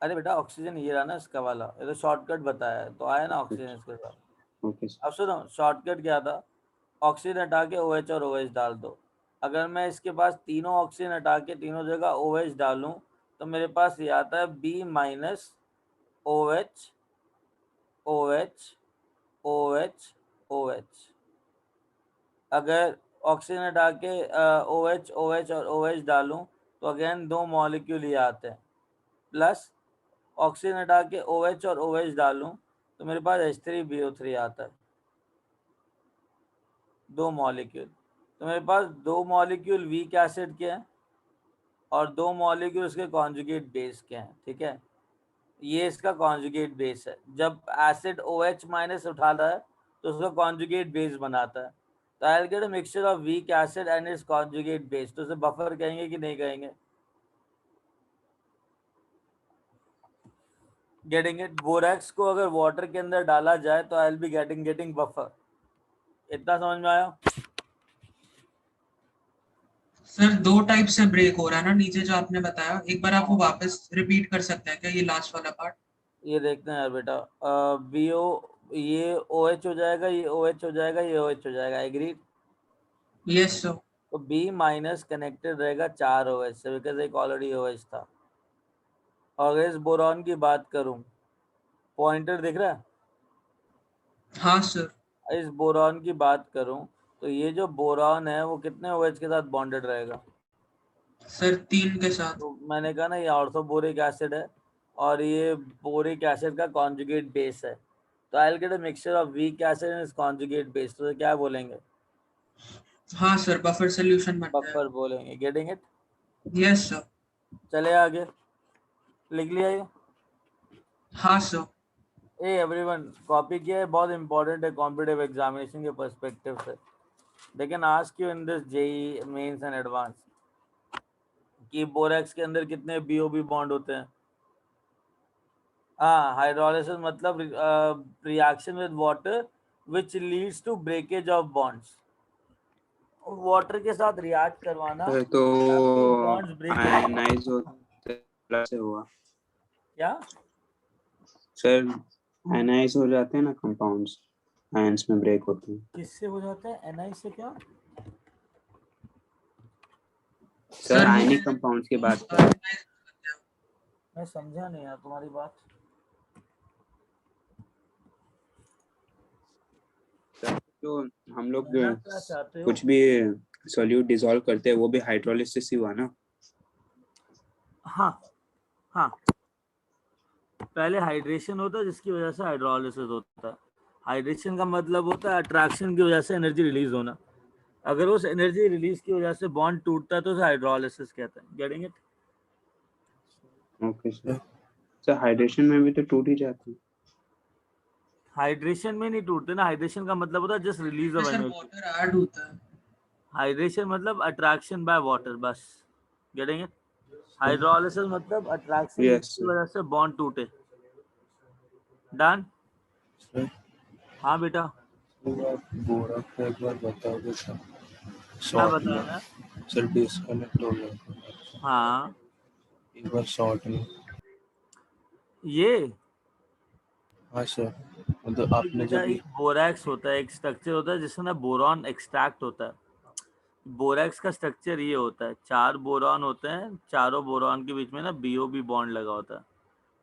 अरे बेटा ऑक्सीजन ये रहा ना इसका वाला, ये तो शॉर्टकट बताया है तो आया ना ऑक्सीजन इसके साथ। Okay sir. अब सुनो, शॉर्टकट क्या था? ऑक्सीजन हटा के OH और OH डाल दो। अगर मैं इसके पास तीनों ऑक्सीजन हटा के तीनों जगह OH डालूं तो मेरे पास ये आता है B minus OH OH OH OH। अगर ऑक्सीजन हटा के OH OH और OH डालूं तो अगेन 2 मॉलिक्यूल ये आते हैं, प्लस ऑक्सीजन हटा के OH और OH डालूं तो मेरे पास H3BO3 आता है, 2 मॉलिक्यूल। तो मेरे पास 2 मॉलिक्यूल वीक एसिड के हैं और 2 मॉलिक्यूल उसके कॉन्जुगेट बेस के हैं, ठीक है? ये इसका कॉन्जुगेट बेस है। जब एसिड OH माइनस उठाता है तो उसका कॉन्जुगेट बेस बनाता है, तो I will get a mixture of weak acid and it's conjugate base. तो उसे बफर कहेंगे कि नहीं कहेंगे? Getting it? बोरेक्स को अगर वाटर के अंदर डाला जाए तो I will be getting buffer. इतना समझ में आया? सर 2 टाइप से ब्रेक हो रहा है ना नीचे जो आपने बताया, एक बार आप वो वापस रिपीट कर सकते हैं क्या, ये लास्ट वाला पार्ट? ये देखते हैं यार बेटा, BO ये OH हो जाएगा, ये OH हो जाएगा, ये OH हो जाएगा, एग्रीड? Yes sir. तो B माइनस कनेक्टेड रहेगा 4 OH से, बिकॉज एक ऑलरेडी OH था। और इस बोरॉन की बात करूं, पॉइंटर दिख रहा है? हाँ सर। इस बोरॉन की बात करूं तो ये जो बोरॉन है वो कितने OH के साथ बॉन्डेड रहेगा? सर 3 के साथ। तो मैंने कहा ना ये ऑर्थोबोरिक एसिड है और ये बोरिक एसिड का कॉन्जुगेट बेस है, तो I will get a mixture of weak acid and it's conjugate base. तो क्या बोलेंगे? हाँ सर, बफर सॉल्यूशन बनता है। बफर बोलेंगे। Getting it? Yes sir. चले आगे, लिख लिया ये? हाँ सर। ए एवरीवन, कॉपी किया है? बहुत इंपॉर्टेंट है कॉम्पिटिटिव एग्जामिनेशन के पर्सपेक्टिव से। They can ask you in this JEE mains and advance कि बोरेक्स के अंदर कितने BOB बॉन्ड होते हैं। हाँ, हाइड्रोलिसिस मतलब reaction with water which leads to breakage of bonds. Water के साथ रिएक्ट करवाना सर तो बॉन्ड्स ब्रेक आयनाइज होते से हुआ क्या? सर, आयनाइज हो जाते हैं ना कंपाउंड्स, आयंस में ब्रेक होते हैं। किससे हो जाता है? NI से? क्या सर आयनिक कंपाउंड्स की बात कर रहे हैं। मैं समझा नहीं यार तुम्हारी बात। सर तो हम लोग कहना क्या चाहते हो? कुछ भी सॉल्यूट डिसॉल्व करते हैं वो भी हाइड्रोलिसिस ही हुआ ना? हाँ हाँ, पहले हाइड्रेशन होता है जिसकी वजह से हाइड्रोलिसिस होता है। हाइड्रेशन का मतलब होता है अट्रैक्शन की वजह से एनर्जी रिलीज होना। अगर उस एनर्जी रिलीज की वजह से बॉन्ड टूटता है तो उसे हाइड्रोलिसिस कहते हैं। Getting it? Okay sir. Sir hydration में भी तो टूट ही जाती है। हाइड्रेशन में नहीं टूटते ना, हाइड्रेशन का मतलब होता है just release of sir energy. Water add होता है। हाइड्रेशन मतलब अट्रैक्शन बाय वाटर, बस। Getting it? हाइड्रोलिसिस मतलब अट्रैक्शन यस की सर। वजह से बॉन्ड टूटे। डन? सर हाँ बेटा, आप बोरा का एक बार बताओगे सर? क्या शॉर्ट बताया में मैं? सर डिस्कनेक्ट हो गया था। हाँ, एक बार शॉर्ट में। ये हाँ सर, मतलब आपने बेटा जब एक बोरैक्स होता है, एक स्ट्रक्चर होता है जिसमें ना बोरॉन एक्सट्रैक्ट होता है। बोरैक्स का स्ट्रक्चर ये होता है, 4 बोरॉन होते हैं, चारों बोरॉन के बीच में ना बीओबी बॉन्ड लगा होता है।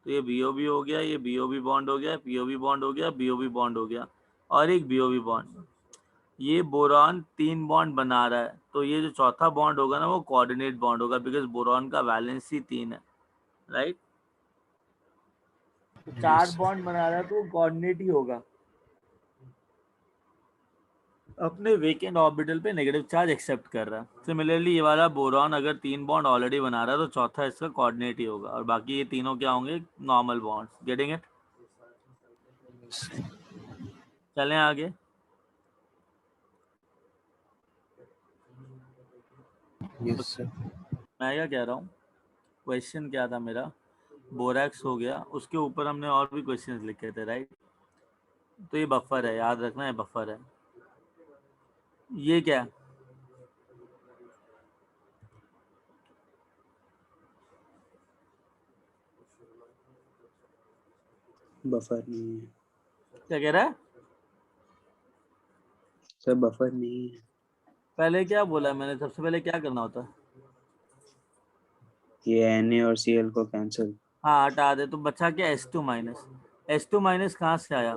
तो ये बीओबी हो गया, ये बीओबी बॉन्ड हो गया, पीओबी बॉन्ड हो गया, बीओबी बॉन्ड हो गया, और एक बीओबी बॉन्ड। ये बोरॉन 3 बॉन्ड बना रहा है, तो ये जो चौथा बॉन्ड होगा ना वो कोऑर्डिनेट बॉन्ड होगा, बिकॉज बोरॉन का वैलेंस ही 3 है, राइट? 4 बॉन्ड बना रहा है तो वो कोऑर्डिनेट ही होगा। अपने वेकेंट ऑर्बिटल पे नेगेटिव चार्ज एक्सेप्ट कर रहा है। सिमिलरली ये वाला बोरॉन अगर 3 बॉन्ड ऑलरेडी बना रहा है तो चौथा इसका कोऑर्डिनेट ही होगा, और बाकी ये तीनों क्या होंगे? Normal bonds. Getting it? चलें आगे। Yes sir. मैं क्या कह रहा हूँ, क्वेश्चन क्या था मेरा? बोरैक्स हो गया, उसके ऊपर हमने और भी क्वेश्चंस लिखे थे, राइट? तो ये बफर है, याद रखना है बफर है। ये क्या है? बफर नहीं है क्या कह रहा है? सर, बफर नहीं है। पहले क्या बोला मैंने? सबसे पहले क्या करना होता है? ये Na और Cl को कैंसिल। हाँ हटा दे, तो बचा क्या? S2 minus. S2 माइनस कहाँ से आया?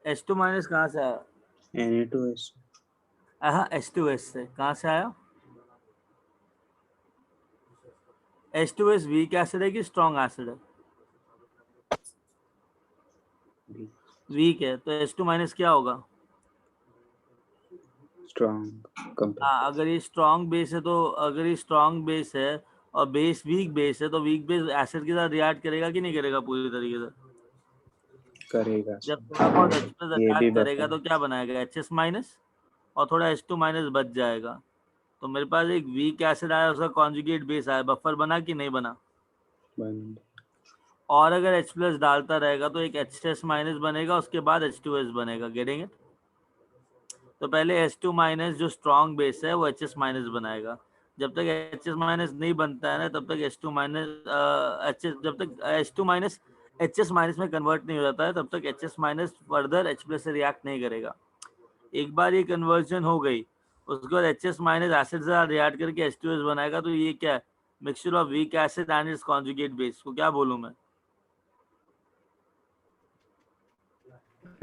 S2 माइनस कहाँ से आया? Na2S। हाँ, H2S से। कहाँ से आया? H2S वीक एसिड है कि स्ट्रॉन्ग एसिड है? वीक है, तो H2 माइनस क्या होगा? Strong compare. हाँ, अगर ये स्ट्रॉन्ग बेस है तो, अगर ये स्ट्रॉन्ग बेस है और बेस वीक बेस है, तो वीक बेस एसिड के साथ रिएक्ट करेगा कि नहीं करेगा पूरी तरीके से? करेगा जब सर। थोड़ा बहुत H प्लस ये भी अटैक करेगा बफर। तो क्या बनाएगा? HS माइनस, और थोड़ा H2 माइनस बच जाएगा। तो मेरे पास एक वीक एसिड आया, उसका कॉन्जुगेट बेस आया, बफर बना कि नहीं बना? बंद। और अगर H प्लस डालता रहेगा तो एक HS माइनस बनेगा, उसके बाद H2S बनेगा। Getting it? तो पहले H2 माइनस जो स्ट्रॉन्ग बेस है वो HS माइनस बनाएगा। जब तक HS माइनस नहीं बनता है ना, तब तक H2 माइनस जब तक H2 माइनस HS माइनस में कन्वर्ट नहीं हो जाता है, तब तक HS minus further H plus से रिएक्ट नहीं करेगा। एक बार ये कन्वर्जन हो गई, उसके बाद HS माइनस एसिड से रिएक्ट करके H2S बनाएगा। तो ये क्या है? Mixture of weak acid and it's conjugate base को क्या बोलूं मैं?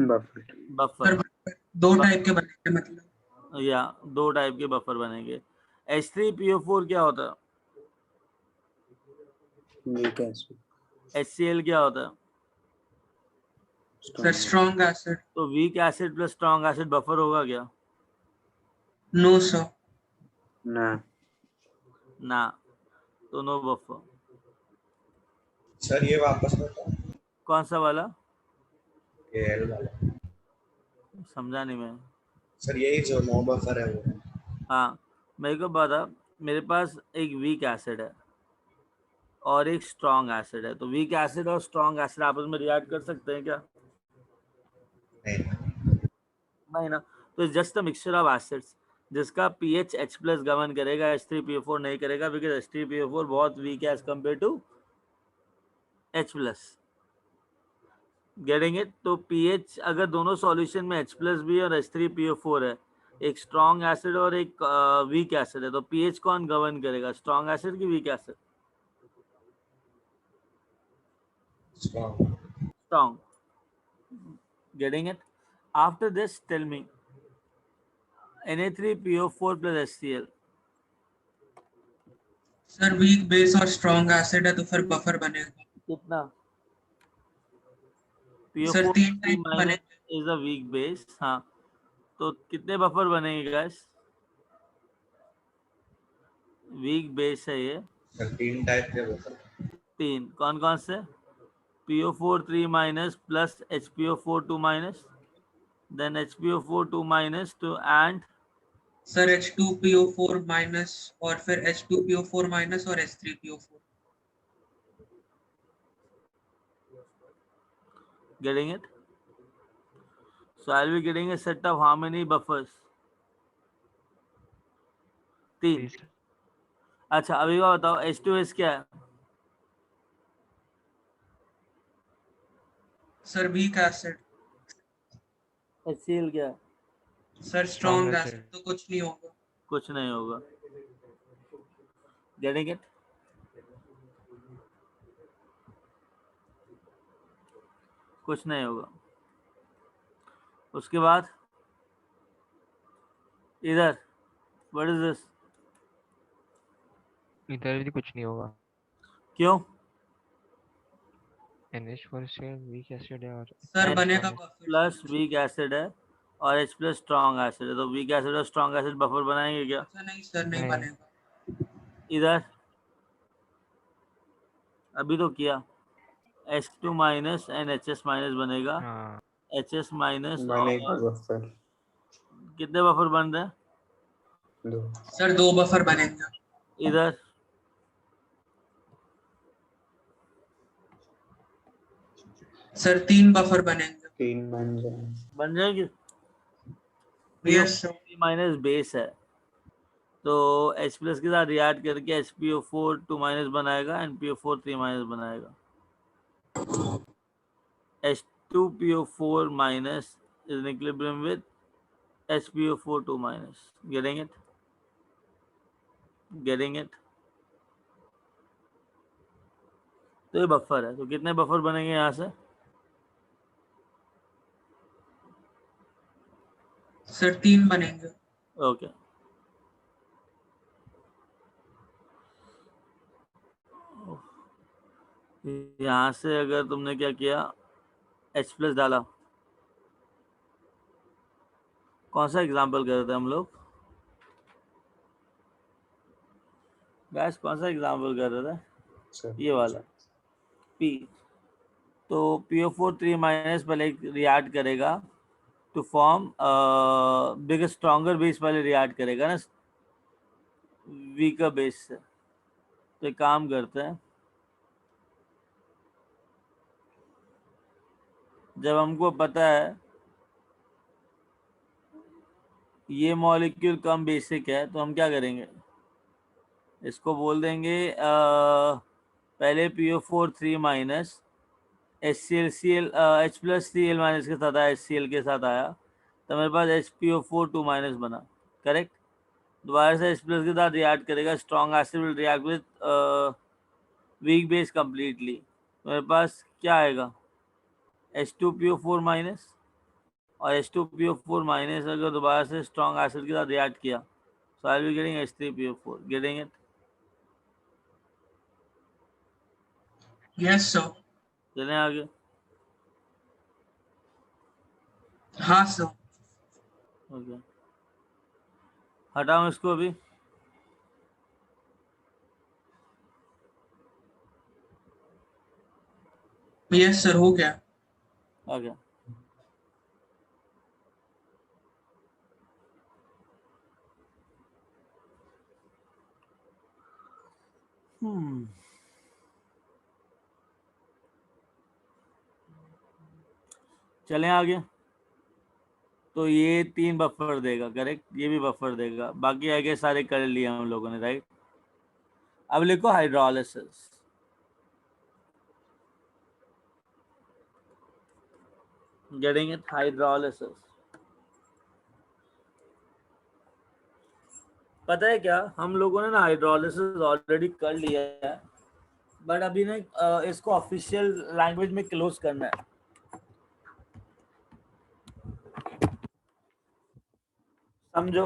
बफर। बफर। सर 2 टाइप के बनेंगे मतलब। या 2 टाइप के बफर बनेंगे। H3PO4 क्या होता है? Weak acid. HCl क्या होता है? Sir strong acid. तो weak acid plus strong acid buffer होगा क्या? No sir. ना। ना, तो नो बफर। सर ये वापस बताओ, कौन सा वाला? ये एल वाला। समझा नहीं मैं। सर यही जो नो बफर है वो। हाँ, मेरे को बता, मेरे पास एक वीक एसिड है और एक स्ट्रॉन्ग एसिड है, तो वीक एसिड और स्ट्रॉन्ग एसिड आपस में रिएक्ट कर सकते हैं क्या? नहीं, नहीं ना। तो just a mixture of acids जिसका पीएच H प्लस गवर्न करेगा, H3PO4 नहीं करेगा, बिकॉज H3PO4 बहुत वीक है as compare to H plus. Getting it? तो पीएच अगर दोनों सॉल्यूशन में H प्लस भी और H3PO4 है, एक स्ट्रॉन्ग एसिड और एक वीक एसिड है, तो पीएच कौन गवर्न करेगा? स्ट्रॉन्ग एसिड की weak acid? Strong. Strong. Getting it? After this, tell me, Na3PO4 plus HCl. Sir week base और स्ट्रॉन्ग एसिड है तो फिर बफर बनेगा। कितना? सर PO4 तीन 3 टाइप minus बनेंगे। is a weak base. हाँ, तो कितने बफर बनेंगे गाइस? वीक बेस है ये। सर 3 टाइप के बफर। 3 कौन कौन से? PO4 3 minus plus HPO4 2 minus, then HPO4 2 minus to and sir H2PO4 minus और फिर H2PO4 माइनस और H3PO4। getting it? So I'll be getting a set of how many buffers? 3. अच्छा अभी बात बताओ H2S क्या है? Sir weak acid. HCl क्या है? सर स्ट्रॉन्ग एसिड तो कुछ नहीं होगा। कुछ नहीं होगा। getting it? कुछ नहीं होगा। उसके बाद इधर व्हाट इज दिस? इधर भी कुछ नहीं होगा। क्यों? NH4 से वीक एसिड है और सर H बनेगा बफर प्लस वीक एसिड है और H प्लस स्ट्रॉन्ग एसिड है, तो वीक एसिड और स्ट्रॉन्ग एसिड बफर बनाएंगे क्या? अच्छा नहीं सर नहीं नहीं। बनेगा। इधर अभी तो किया H2 minus and HS minus बनेगा। हाँ HS माइनस बनेगा और बफर कितने बफर बन रहे हैं? 2। सर 2 बफर बनेंगे। इधर सर 3 बफर बनेंगे। 3 बन जाए। बन जाएगी। Yes sir. माइनस बेस है तो H प्लस के साथ रिएक्ट करके HPO4 2 माइनस बनाएगा एंड PO4 3 माइनस बनाएगा। H2PO4 minus is in equilibrium with HPO4 2 minus. Getting it? Getting it? तो ये बफर है, तो कितने बफर बनेंगे यहाँ से? सर 3 बनेंगे। ओके यहाँ से अगर तुमने क्या किया H प्लस डाला, कौन सा एग्जाम्पल कर रहे थे हम लोग गैस? कौन सा एग्जाम्पल कर रहे थे? ये वाला P। तो PO4 3 माइनस पहले रिएक्ट करेगा to form big stronger base, पहले रिएक्ट करेगा ना वीकर बेस से। तो एक काम करते हैं, जब हमको पता है ये मॉलिक्यूल कम बेसिक है तो हम क्या करेंगे, इसको बोल देंगे पहले PO4 3 minus HCl H plus Cl minus के साथ आया, HCl के साथ आया तो मेरे पास HPO4 2 माइनस बना। करेक्ट? दोबारा से H प्लस के साथ रिएक्ट करेगा, strong acid will react with weak base completely, तो मेरे पास क्या आएगा H2PO4 माइनस, और H2PO4 माइनस अगर दोबारा से स्ट्रॉन्ग एसिड के साथ रिएक्ट किया so I'll be getting H3PO4. Getting it? Yes sir. चलें आगे। हाँ सर। ओके हटाओ इसको अभी। यस सर हो गया। ओके चलें आगे। तो ये 3 बफर देगा, करेक्ट? ये भी बफर देगा, बाकी आगे सारे कर लिए हम लोगों ने, राइट? अब लिखो हाइड्रोलिसिस। Getting it? हाइड्रोलिसिस। पता है क्या, हम लोगों ने ना हाइड्रोलिसिस ऑलरेडी कर लिया है, बट अभी ना इसको ऑफिशियल लैंग्वेज में क्लोज करना है। समझो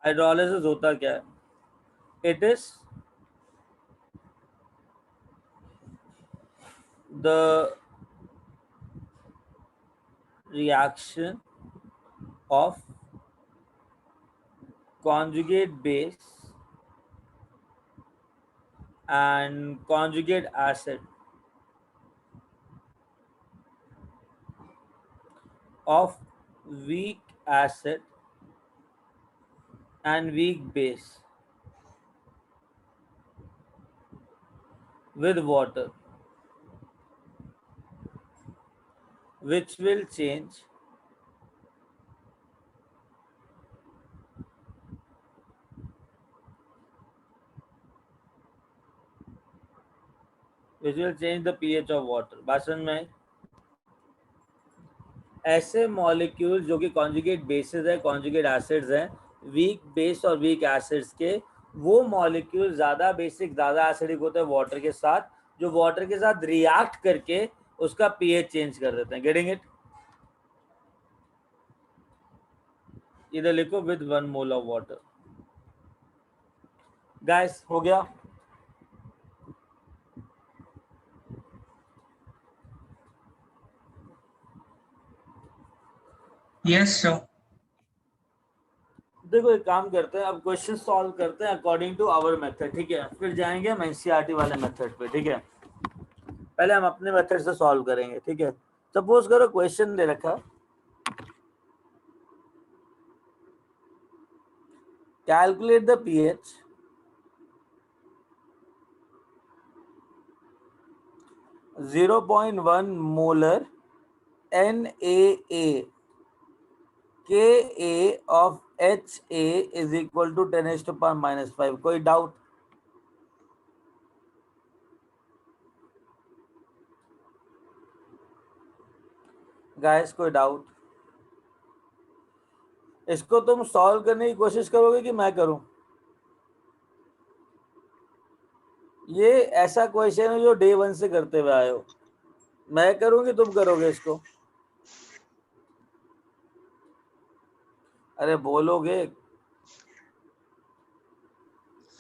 हाइड्रोलिसिस होता क्या है. It is the reaction of conjugate base and conjugate acid of weak acid and weak base with water, which will change the pH of water. बात समझ में आई? ऐसे मॉलिक्यूल जो कि कॉन्जुगेट बेसिस है, कॉन्जुगेट एसिड्स हैं, वीक बेस और weak acids के, वो मॉलिक्यूल ज्यादा बेसिक ज्यादा एसिडिक होते हैं वाटर के साथ, जो वाटर के साथ रिएक्ट करके उसका पीएच चेंज कर देते हैं. Getting it? इधर लिखो with 1 mole of water. Guys हो गया? Yes sir. देखो एक काम करते हैं, अब क्वेश्चन सॉल्व करते हैं अकॉर्डिंग टू आवर मेथड. ठीक है, फिर जाएंगे हम एनसीईआरटी वाले मेथड पे. ठीक है, पहले हम अपने मेथड से सॉल्व करेंगे. ठीक है, सपोज करो क्वेश्चन दे रखा, calculate the pH .1 molar NaA Ka of HA is equal to 10⁻⁻5. कोई डाउट? गाइस कोई डाउट? इसको तुम सॉल्व करने की कोशिश करोगे कि मैं करूं? ये ऐसा क्वेश्चन है जो डे 1 से करते हुए आए हो. मैं करूं कि तुम करोगे इसको? अरे बोलोगे?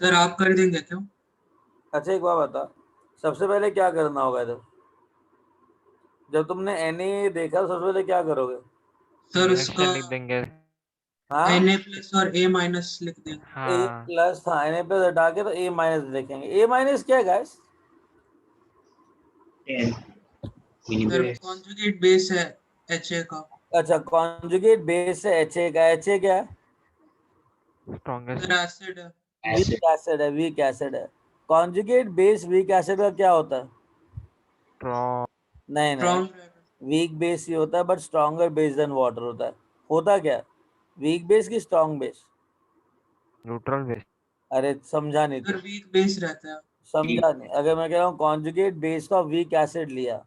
सर आप कर देंगे क्या? अच्छा एक बात बता, सबसे पहले क्या करना होगा? जब तुमने Na देखा सबसे पहले क्या करोगे? सर उसका रिएक्शन लिख देंगे. हाँ, Na प्लस और A माइनस लिख देंगे. A हाँ प्लस, हाँ Na प्लस हटा के तो A माइनस लिखेंगे. A माइनस क्या है गाइस? सर कॉन्जुगेट बेस है Ha का. अच्छा कॉन्जुगेट बेस है Ha का. Ha क्या है? स्ट्रॉन्गेस्ट. सर एसिड है. वीक एसिड है. वीक एसिड है. कॉन्जुगेट बेस वीक एसिड का क्या होता है? स्ट्रॉन्ग. नहीं नहीं, स्ट्रॉन्ग. वीक बेस ही होता है but stronger base than water होता है. होता क्या? वीक बेस की स्ट्रॉन्ग बेस? Neutral base. अरे समझा नहीं सर तू. वीक बेस रहता है. समझा नहीं. अगर मैं कह रहा हूँ conjugate base of weak acid लिया,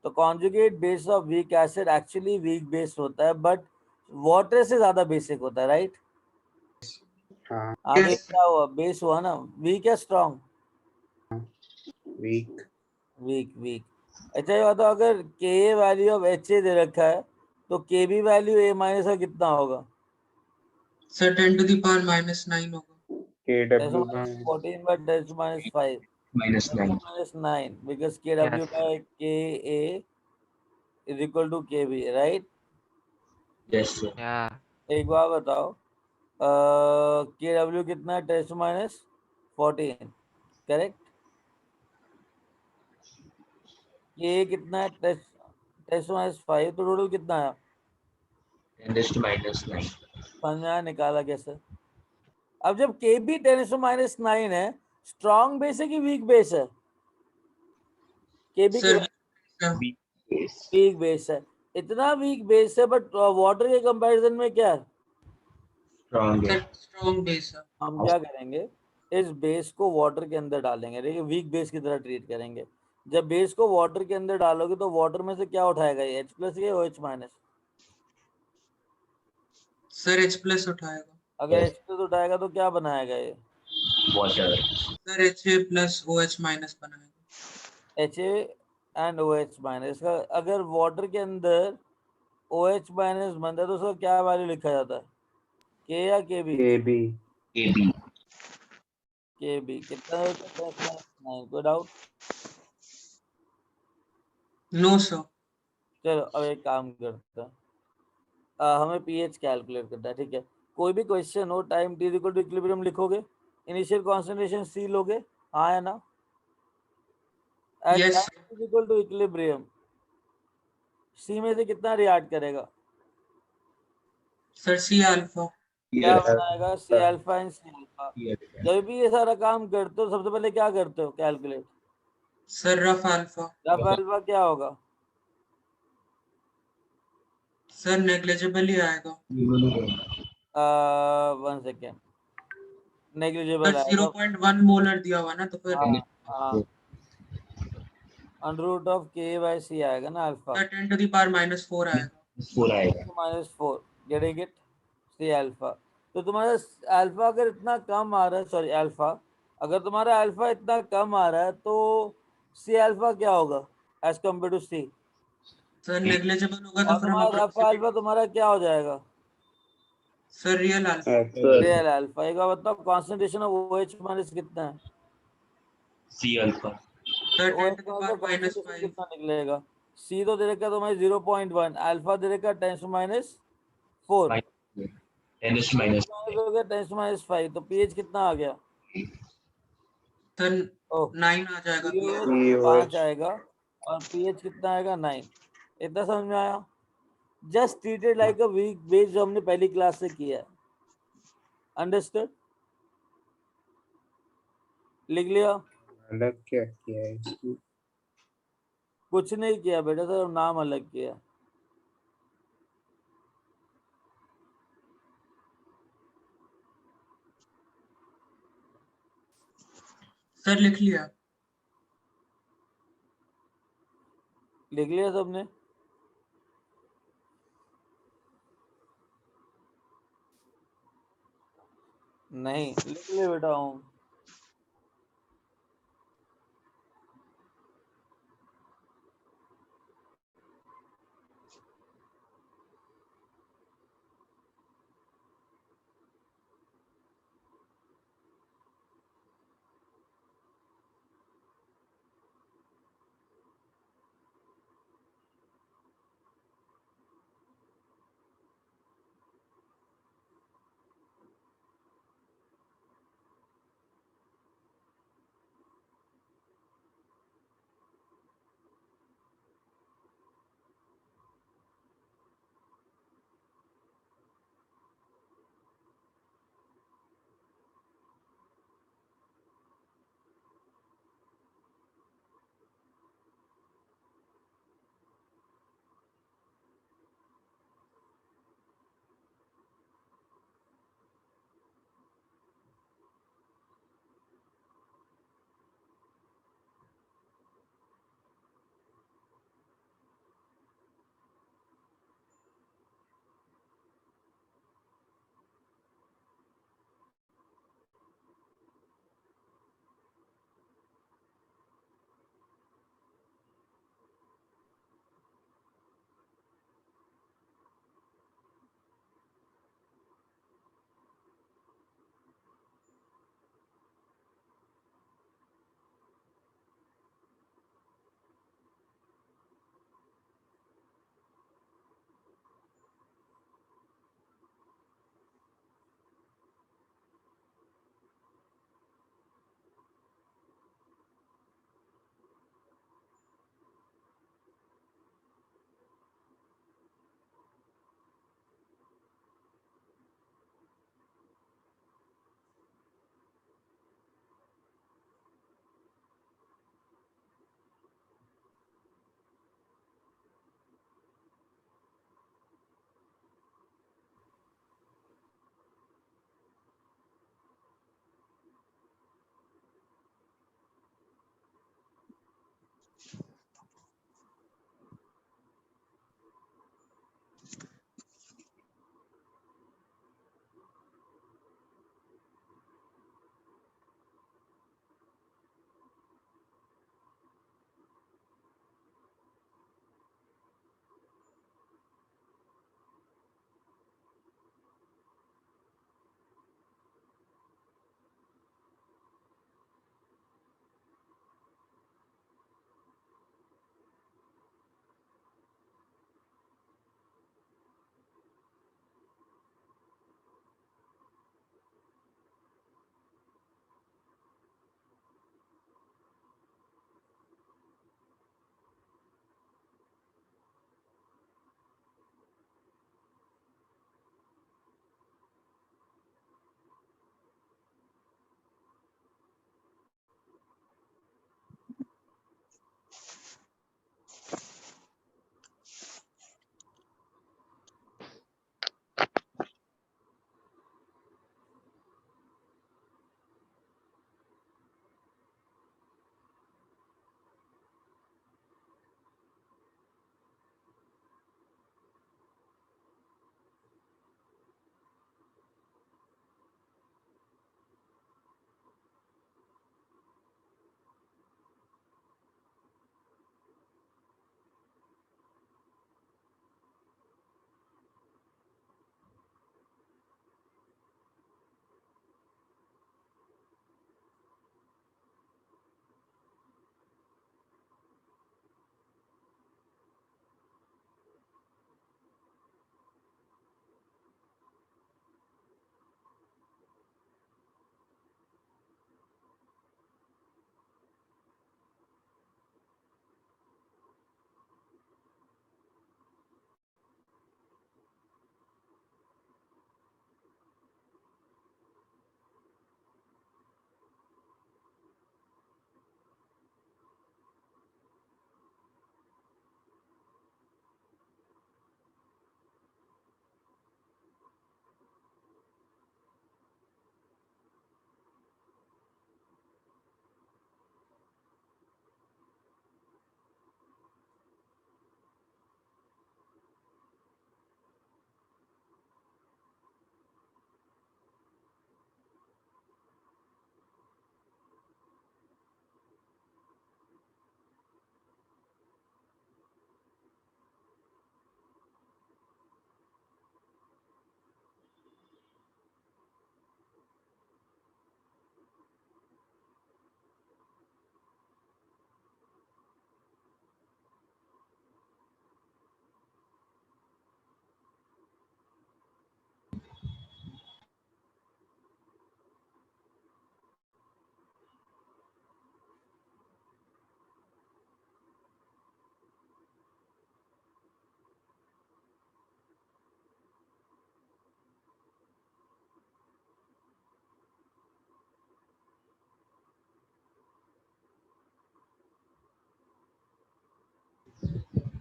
तो conjugate base of weak acid actually weak base होता है बट वाटर से ज्यादा बेसिक होता है. राइट? हाँ. आगे Yes. क्या हुआ? बेस हुआ ना. वीक या स्ट्रॉन्ग? वीक. वीक. वीक. अच्छा ये बताओ, अगर के वैल्यू ऑफ HA दे रखा है तो के बी वैल्यू A माइनस का कितना होगा? सर 10⁻⁻9 होगा. KW 14 by 10⁻5 -9 because KW Yes. by KA is equal to KB. right? Yes, sir. या एक बार बताओ, KW कितना है? 10⁻14. करेक्ट? K कितना है? 10⁻5. तो टोटल कितना है? 10⁻⁹. समझ में आया निकाला कैसे? अब जब के भी 10⁻9 है, स्ट्रॉन्ग बेस है कि वीक बेस है? के भी सर वीक बेस है. इतना वीक बेस है बट वाटर के कंपैरिजन में क्या है? Strong. सर स्ट्रॉन्ग बेस है. हम क्या करेंगे, इस बेस को वाटर के अंदर डालेंगे. ठीक है, वीक बेस की तरह ट्रीट करेंगे. जब बेस को वाटर के अंदर डालोगे तो वाटर में से क्या उठाएगा? ये H प्लस या OH minus? Sir H plus उठाएगा. अगर Yes. H प्लस उठाएगा तो क्या बनाएगा ये? Water. Sir Ha plus OH minus बनाएगा. HA and OH minus. अगर वाटर के अंदर OH माइनस बनता है तो उसका क्या वैल्यू लिखा जाता है, के या के बी? AB. AB. के बी कितना होता है? 10⁻9। कोई डाउट? No sir. चलो अब एक काम करते हैं, हमें पीएच कैलकुलेट करना है, ठीक है। कोई भी क्वेश्चन हो, time t equal to equilibrium लिखोगे, इनिशियल कॉन्सेंट्रेशन C लोगे, हाँ या ना? At yes time t equal to equilibrium C में से कितना रिएक्ट करेगा? Sir, C alpha. क्या Yes. बनाएगा? C alpha and C alpha. Yes. जब भी ये सारा काम करते हो सबसे पहले क्या करते हो calculate? Sir, rough alpha. Rough alpha क्या होगा? सर, नेग्लिजिबल ही आएगा। 1 सेकेंड, नेग्लिजिबल सर, आएगा। 0.1 मोलर दिया हुआ ना, तो फिर हाँ हाँ, under root of K by C आएगा ना alpha, sir 10 to the power -4 आएगा। 4 आएगा। -4, गेटिंग इट? C alpha. तो तुम्हारा अल्फा अगर इतना कम आ रहा है, सॉरी अल्फा, अगर तुम्हारा अल्फा इतना कम आ रहा है तो सी अल्फा क्या होगा as compare to C? Sir, negligible होगा तो और फिर हम तुम्हारा रफ अप्रोक्सीमेट। अल्फा तुम्हारा क्या हो जाएगा? Sir, real alpha. Real alpha. एक बार बताओ कॉन्सेंट्रेशन ऑफ OH माइनस कितना है? C alpha. सर, तो 10 OH टू द का पावर कॉन्सेंट्रेशन -5। कितना निकलेगा? सी तो दे रखा तुम्हारी 0.1, अल्फा दे रखा 10⁻4, 10 is minus हो गया 10⁻5, तो पीएच कितना आ गया? सर, ओ 9 आ जाएगा पीएच। POH. 5 आएगा और पीएच कितना आएगा? 9। इतना समझ में आया? Just treated like a weak base, जो हमने पहली क्लास से किया है। अंडरस्टूड? लिख लिया? अलग क्या किया है इसमें? कुछ नहीं किया बेटा, तो नाम अलग किया। सर, लिख लिया। लिख लिया सबने? नहीं लिख लिया बेटा हूँ।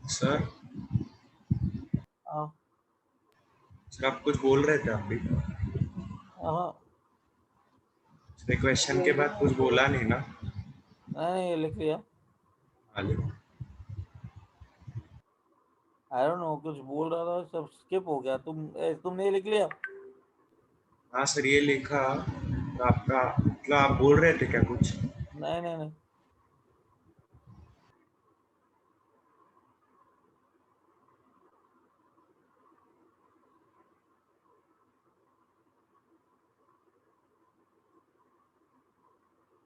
सर हाँ सर आप कुछ बोल रहे थे आप भी हाँ क्वेश्चन के बाद कुछ बोला नहीं ना नहीं ये लिख लिया। हाल आई डोंट नो कुछ बोल रहा था सब स्किप हो गया। तुमने ये लिख लिया? हाँ सर ये लिखा तो आपका मतलब आप बोल रहे थे क्या कुछ नहीं नहीं नहीं।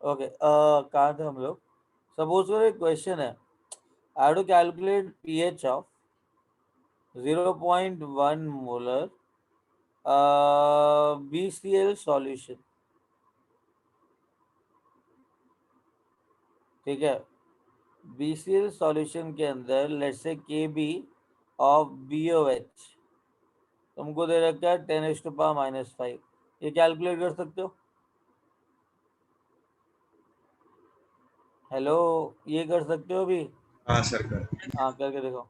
ओके कहाँ थे हम लोग? सपोज करो एक क्वेश्चन है, I have to calculate pH of 0.1 molar BCl solution। ठीक है, BCl सॉल्यूशन के अंदर let's say KB of BOH तुमको दे रखा है 10⁻⁻⁵। ये कैलकुलेट कर सकते हो? हेलो, ये कर सकते हो अभी? हाँ सर कर हाँ करके देखो।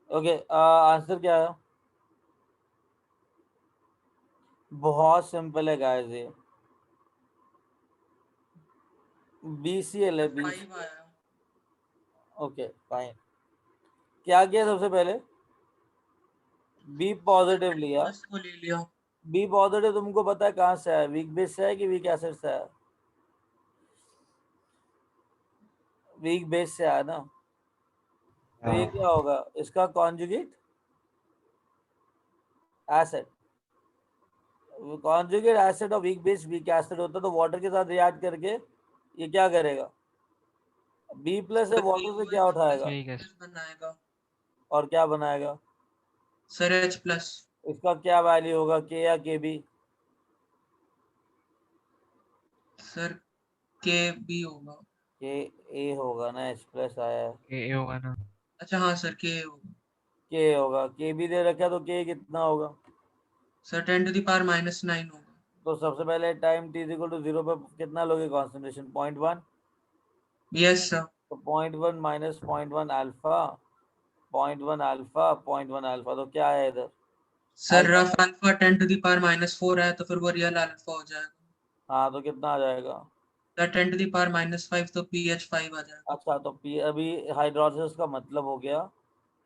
ओके आंसर क्या है? बहुत सिंपल है गाइस, ये BCl है। बी 5 आया। Okay fine. क्या किया सबसे पहले? बी पॉजिटिव लिया। प्लस को ले लिया। बी पॉजिटिव तुमको पता है कहाँ से आया? वीक बेस से है कि वीक एसिड से आया? वीक बेस से आया ना। तो ये क्या होगा? इसका कॉन्जुगेट एसिड। कॉन्जुगेट एसिड और वीक बेस वीक एसिड होता है, तो वाटर के साथ रिएक्ट करके ये क्या करेगा? बी प्लस है, वाटर से क्या उठाएगा ठीक है बनाएगा और क्या बनाएगा? Sir H+। इसका क्या वैल्यू होगा, के या के बी? सर KB होगा। के ए होगा ना, H प्लस आया है। ये होगा ना। अच्छा हाँ सर K होगा। के होगा, के बी दे रखा है तो के कितना होगा? सर 10⁻⁹ होगा। तो सबसे पहले टाइम t इक्वल टू 0 पे कितना लोगे कॉन्सेंट्रेशन? 0.1। Yes sir. तो 0.1 माइनस 0.1 अल्फा, 0.1 अल्फा, 0.1 अल्फा, तो क्या है इधर? Sir alpha. रफ अल्फा 10⁻⁴ है तो फिर वो रियल अल्फा हो जाएगा। हाँ तो कितना आ जाएगा? सर 10⁻⁵ तो pH 5 आ जाएगा। अच्छा तो पी अभी हाइड्रोलिसिस का मतलब हो गया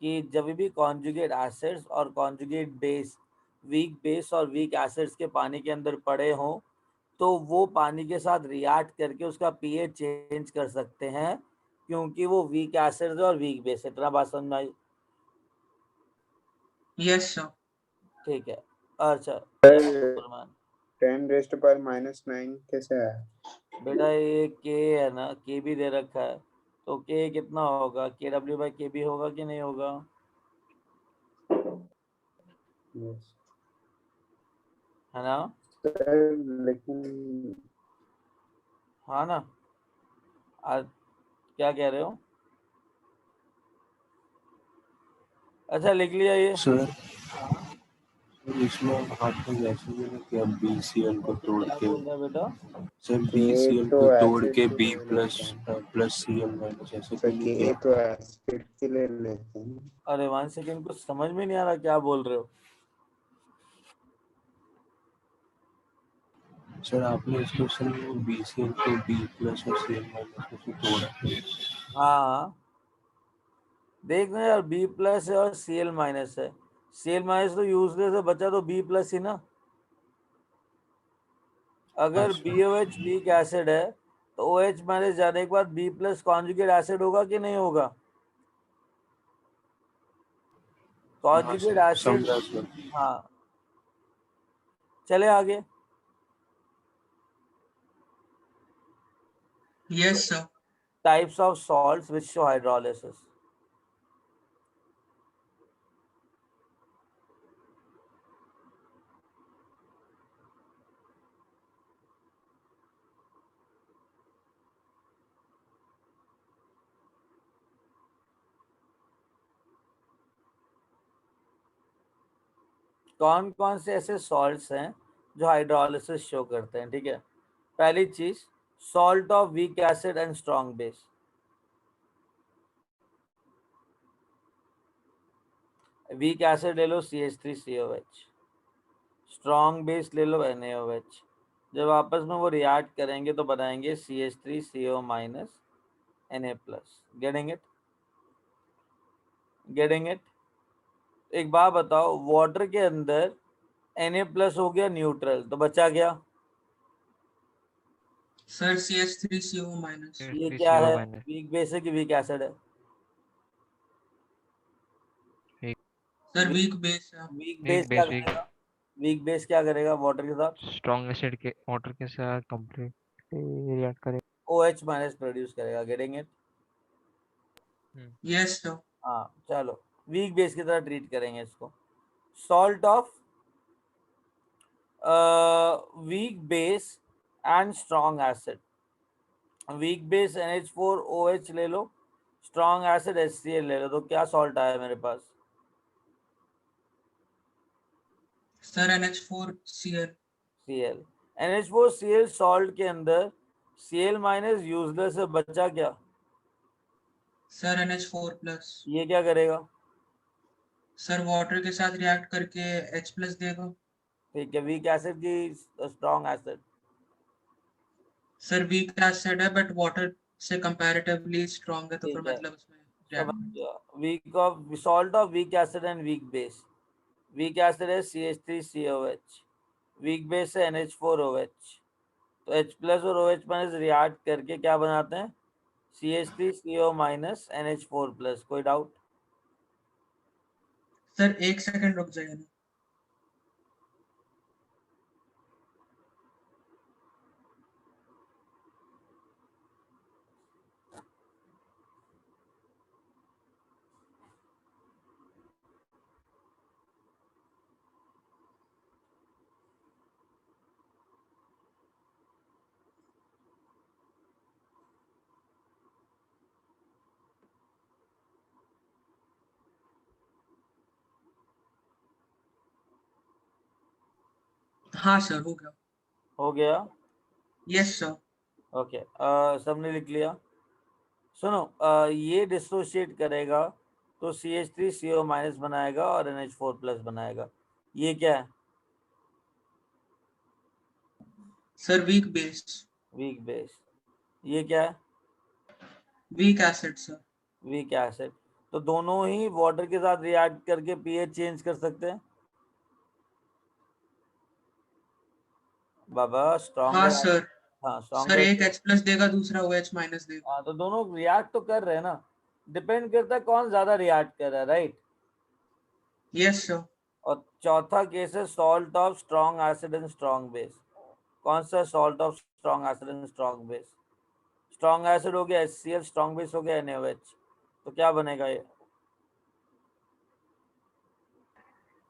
कि जब भी कॉन्जुगेट एसिड्स और कॉन्जुगेट बेस, वीक बेस और वीक एसिड्स के पानी के अंदर पड़े हों तो वो पानी के साथ रिएक्ट करके उसका पीएच चेंज कर सकते हैं, क्योंकि वो वीक एसिड्स और वीक बेस। इतना बात समझ में आई? Yes sir. ठीक है। अच्छा सर फरमान। 10⁻⁹ कैसे आया? बेटा ये के है ना, के भी दे रखा है, तो के कितना होगा? के डब्ल्यू बाई के बी होगा कि नहीं होगा? यस है ना? सर लेकिन हाँ ना। आज क्या कह रहे हो? अच्छा लिख लिया ये? सर इसमें आपने जैसे मैंने किया BCl को तोड़ क्या के बोल रहा है बेटा? सर के BCl तो को तोड़ एसिड के के B लिए प्लस लेते हैं प्लस Cl माइनस ऐसे सर तो नहीं के किया तो एसिड के लिए लेते हैं अरे 1 सेकेंड, कुछ समझ में नहीं आ रहा क्या बोल रहे हो। सर आपने इस क्वेश्चन में BCl को B प्लस और Cl माइनस से तोड़ा। हाँ देखना यार, बी प्लस है और Cl माइनस है। Cl माइनस तो यूजलेस है, बचा तो बी प्लस ही ना। अगर अच्छा। BOH वीक एसिड है तो OH माइनस जाने के बाद बी प्लस कॉन्जुगेट एसिड होगा कि नहीं होगा? कॉन्जुगेट एसिड, समझा सर। हाँ। चले आगे। Yes, sir. Types of salts which show hydrolysis. कौन कौन से ऐसे सॉल्ट्स हैं जो हाइड्रोलिसिस शो करते हैं? ठीक है, पहली चीज salt of weak acid and strong base. Weak acid ले लो CH3COH, स्ट्रॉन्ग बेस ले लो NaOH। जब आपस में वो रिएक्ट करेंगे तो बनाएंगे CH3CO minus Na plus. Getting it? Getting it? एक बात बताओ, वाटर के अंदर Na प्लस हो गया न्यूट्रल, तो बचा क्या? Sir, CH3CO minus. ये क्या CO है? माइनस वीक बेस है कि वीक एसिड है? Sir, weak base. Weak weak base क्या बेस वीक करेगा? वीक बेस क्या करेगा वाटर के साथ? स्ट्रॉन्ग एसिड के वाटर के साथ कंप्लीट रिएक्ट करेगा। OH माइनस प्रोड्यूस करेगा। Getting it? Yes, sir. हाँ चलो, वीक बेस की तरह ट्रीट करेंगे इसको। Salt of weak base and strong acid. Weak base NH4OH ले लो, स्ट्रॉन्ग एसिड HCl ले लो, तो क्या सॉल्ट आया मेरे पास? Sir, NH4Cl. Cl। NH4Cl salt के अंदर Cl माइनस यूजलेस है, बचा क्या? Sir, NH4 plus. ये क्या करेगा? Sir, water के साथ react करके H plus देगा. ठीक है, वीक एसिड की strong acid. Sir, weak acid है but water से comparatively strong है, तो फिर ठीक है, मतलब उसमें समझ react. गया। Weak of salt of weak acid and weak base. Weak acid है CH3COH, वीक बेस है NH4OH। तो H प्लस और OH माइनस रिएक्ट करके क्या बनाते हैं? CH3CO minus NH4 plus. कोई डाउट? Sir, एक सेकंड रुक जाइए ना. हाँ सर, हो गया. हो गया? Yes, sir. ओके, सबने लिख लिया? सुनो, ये डिसोशिएट करेगा तो CH3CO माइनस बनाएगा और NH4 प्लस बनाएगा। ये क्या है? Sir, weak base. Weak base. ये क्या है? Weak acid, sir. Weak acid. तो दोनों ही वाटर के साथ रिएक्ट करके pH चेंज कर सकते हैं। बाबा हाँ स्ट्रॉन्गर, सर. हाँ सर, स्ट्रॉन्गर। एक H plus देगा, दूसरा OH minus देगा. हाँ तो दोनों रिएक्ट तो कर रहे हैं ना, डिपेंड करता है कौन ज्यादा रिएक्ट कर रहा है, राइट? Yes, sir. और चौथा केस है salt of strong acid and strong base. कौन सा salt of strong acid and strong base? Strong acid हो गया HCl, स्ट्रॉन्ग बेस हो गया NaOH। तो क्या बनेगा ये?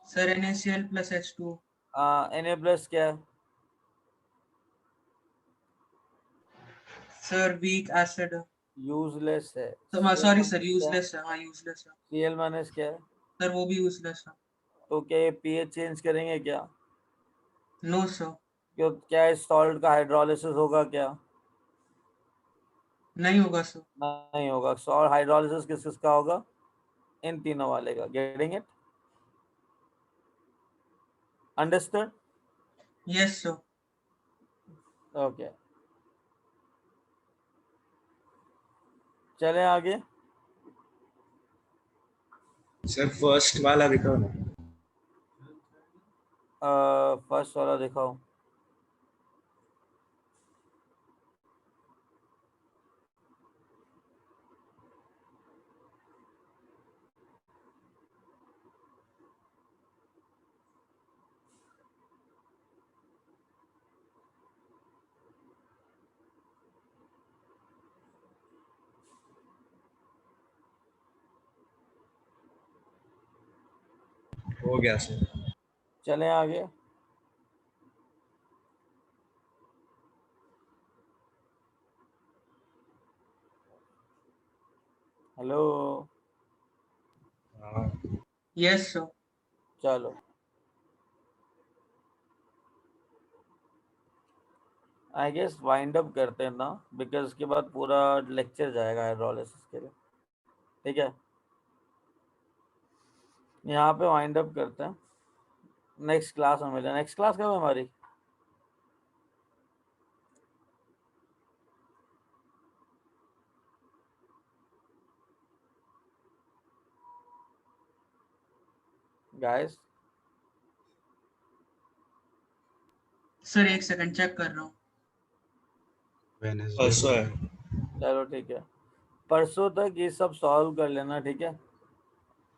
Sir, NaCl plus H2. Na plus क्या है? Sir, weak acid. यूजलेस है। Sorry sir, useless है. हाँ, useless है. Cl माइनस क्या है? सर, वो भी useless है. तो क्या ये pH चेंज करेंगे क्या? No, sir. क्यों, क्या इस सॉल्ट का हाइड्रोलिसिस होगा क्या? नहीं होगा सर. नहीं होगा। सॉल्ट हाइड्रोलिसिस किस किसका होगा? इन तीनों वाले का। Getting it? Understood? Yes, sir. Okay, चले आगे। सर फर्स्ट वाला दिखाओ ना। फर्स्ट वाला दिखाओ। हो गया सर। चले आगे। हेलो, हाँ यस सर। चलो आई गेस वाइंड अप करते हैं ना, बिकॉज उसके बाद पूरा लेक्चर जाएगा हाइड्रोलिसिस के लिए। ठीक है, यहाँ पे वाइंड अप करते हैं। नेक्स्ट क्लास में मिले। नेक्स्ट क्लास कब है हमारी? गाइस सर एक सेकंड चेक कर रहा हूँ। वेडनेसडे परसों है। चलो ठीक है, परसों तक ये सब सॉल्व कर लेना। ठीक है,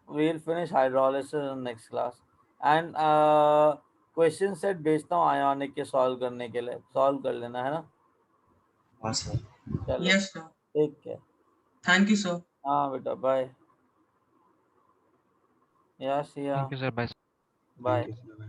we'll finish hydrolysis in next class and question set भेजता हूँ आयोनिक के सॉल्व करने के लिए, सॉल्व कर लेना है ना। हाँ सर। चलो यस सर, ठीक है, थैंक यू सर। हाँ बेटा, बाय। यस या thank you sir, bye. Bye. Thank you.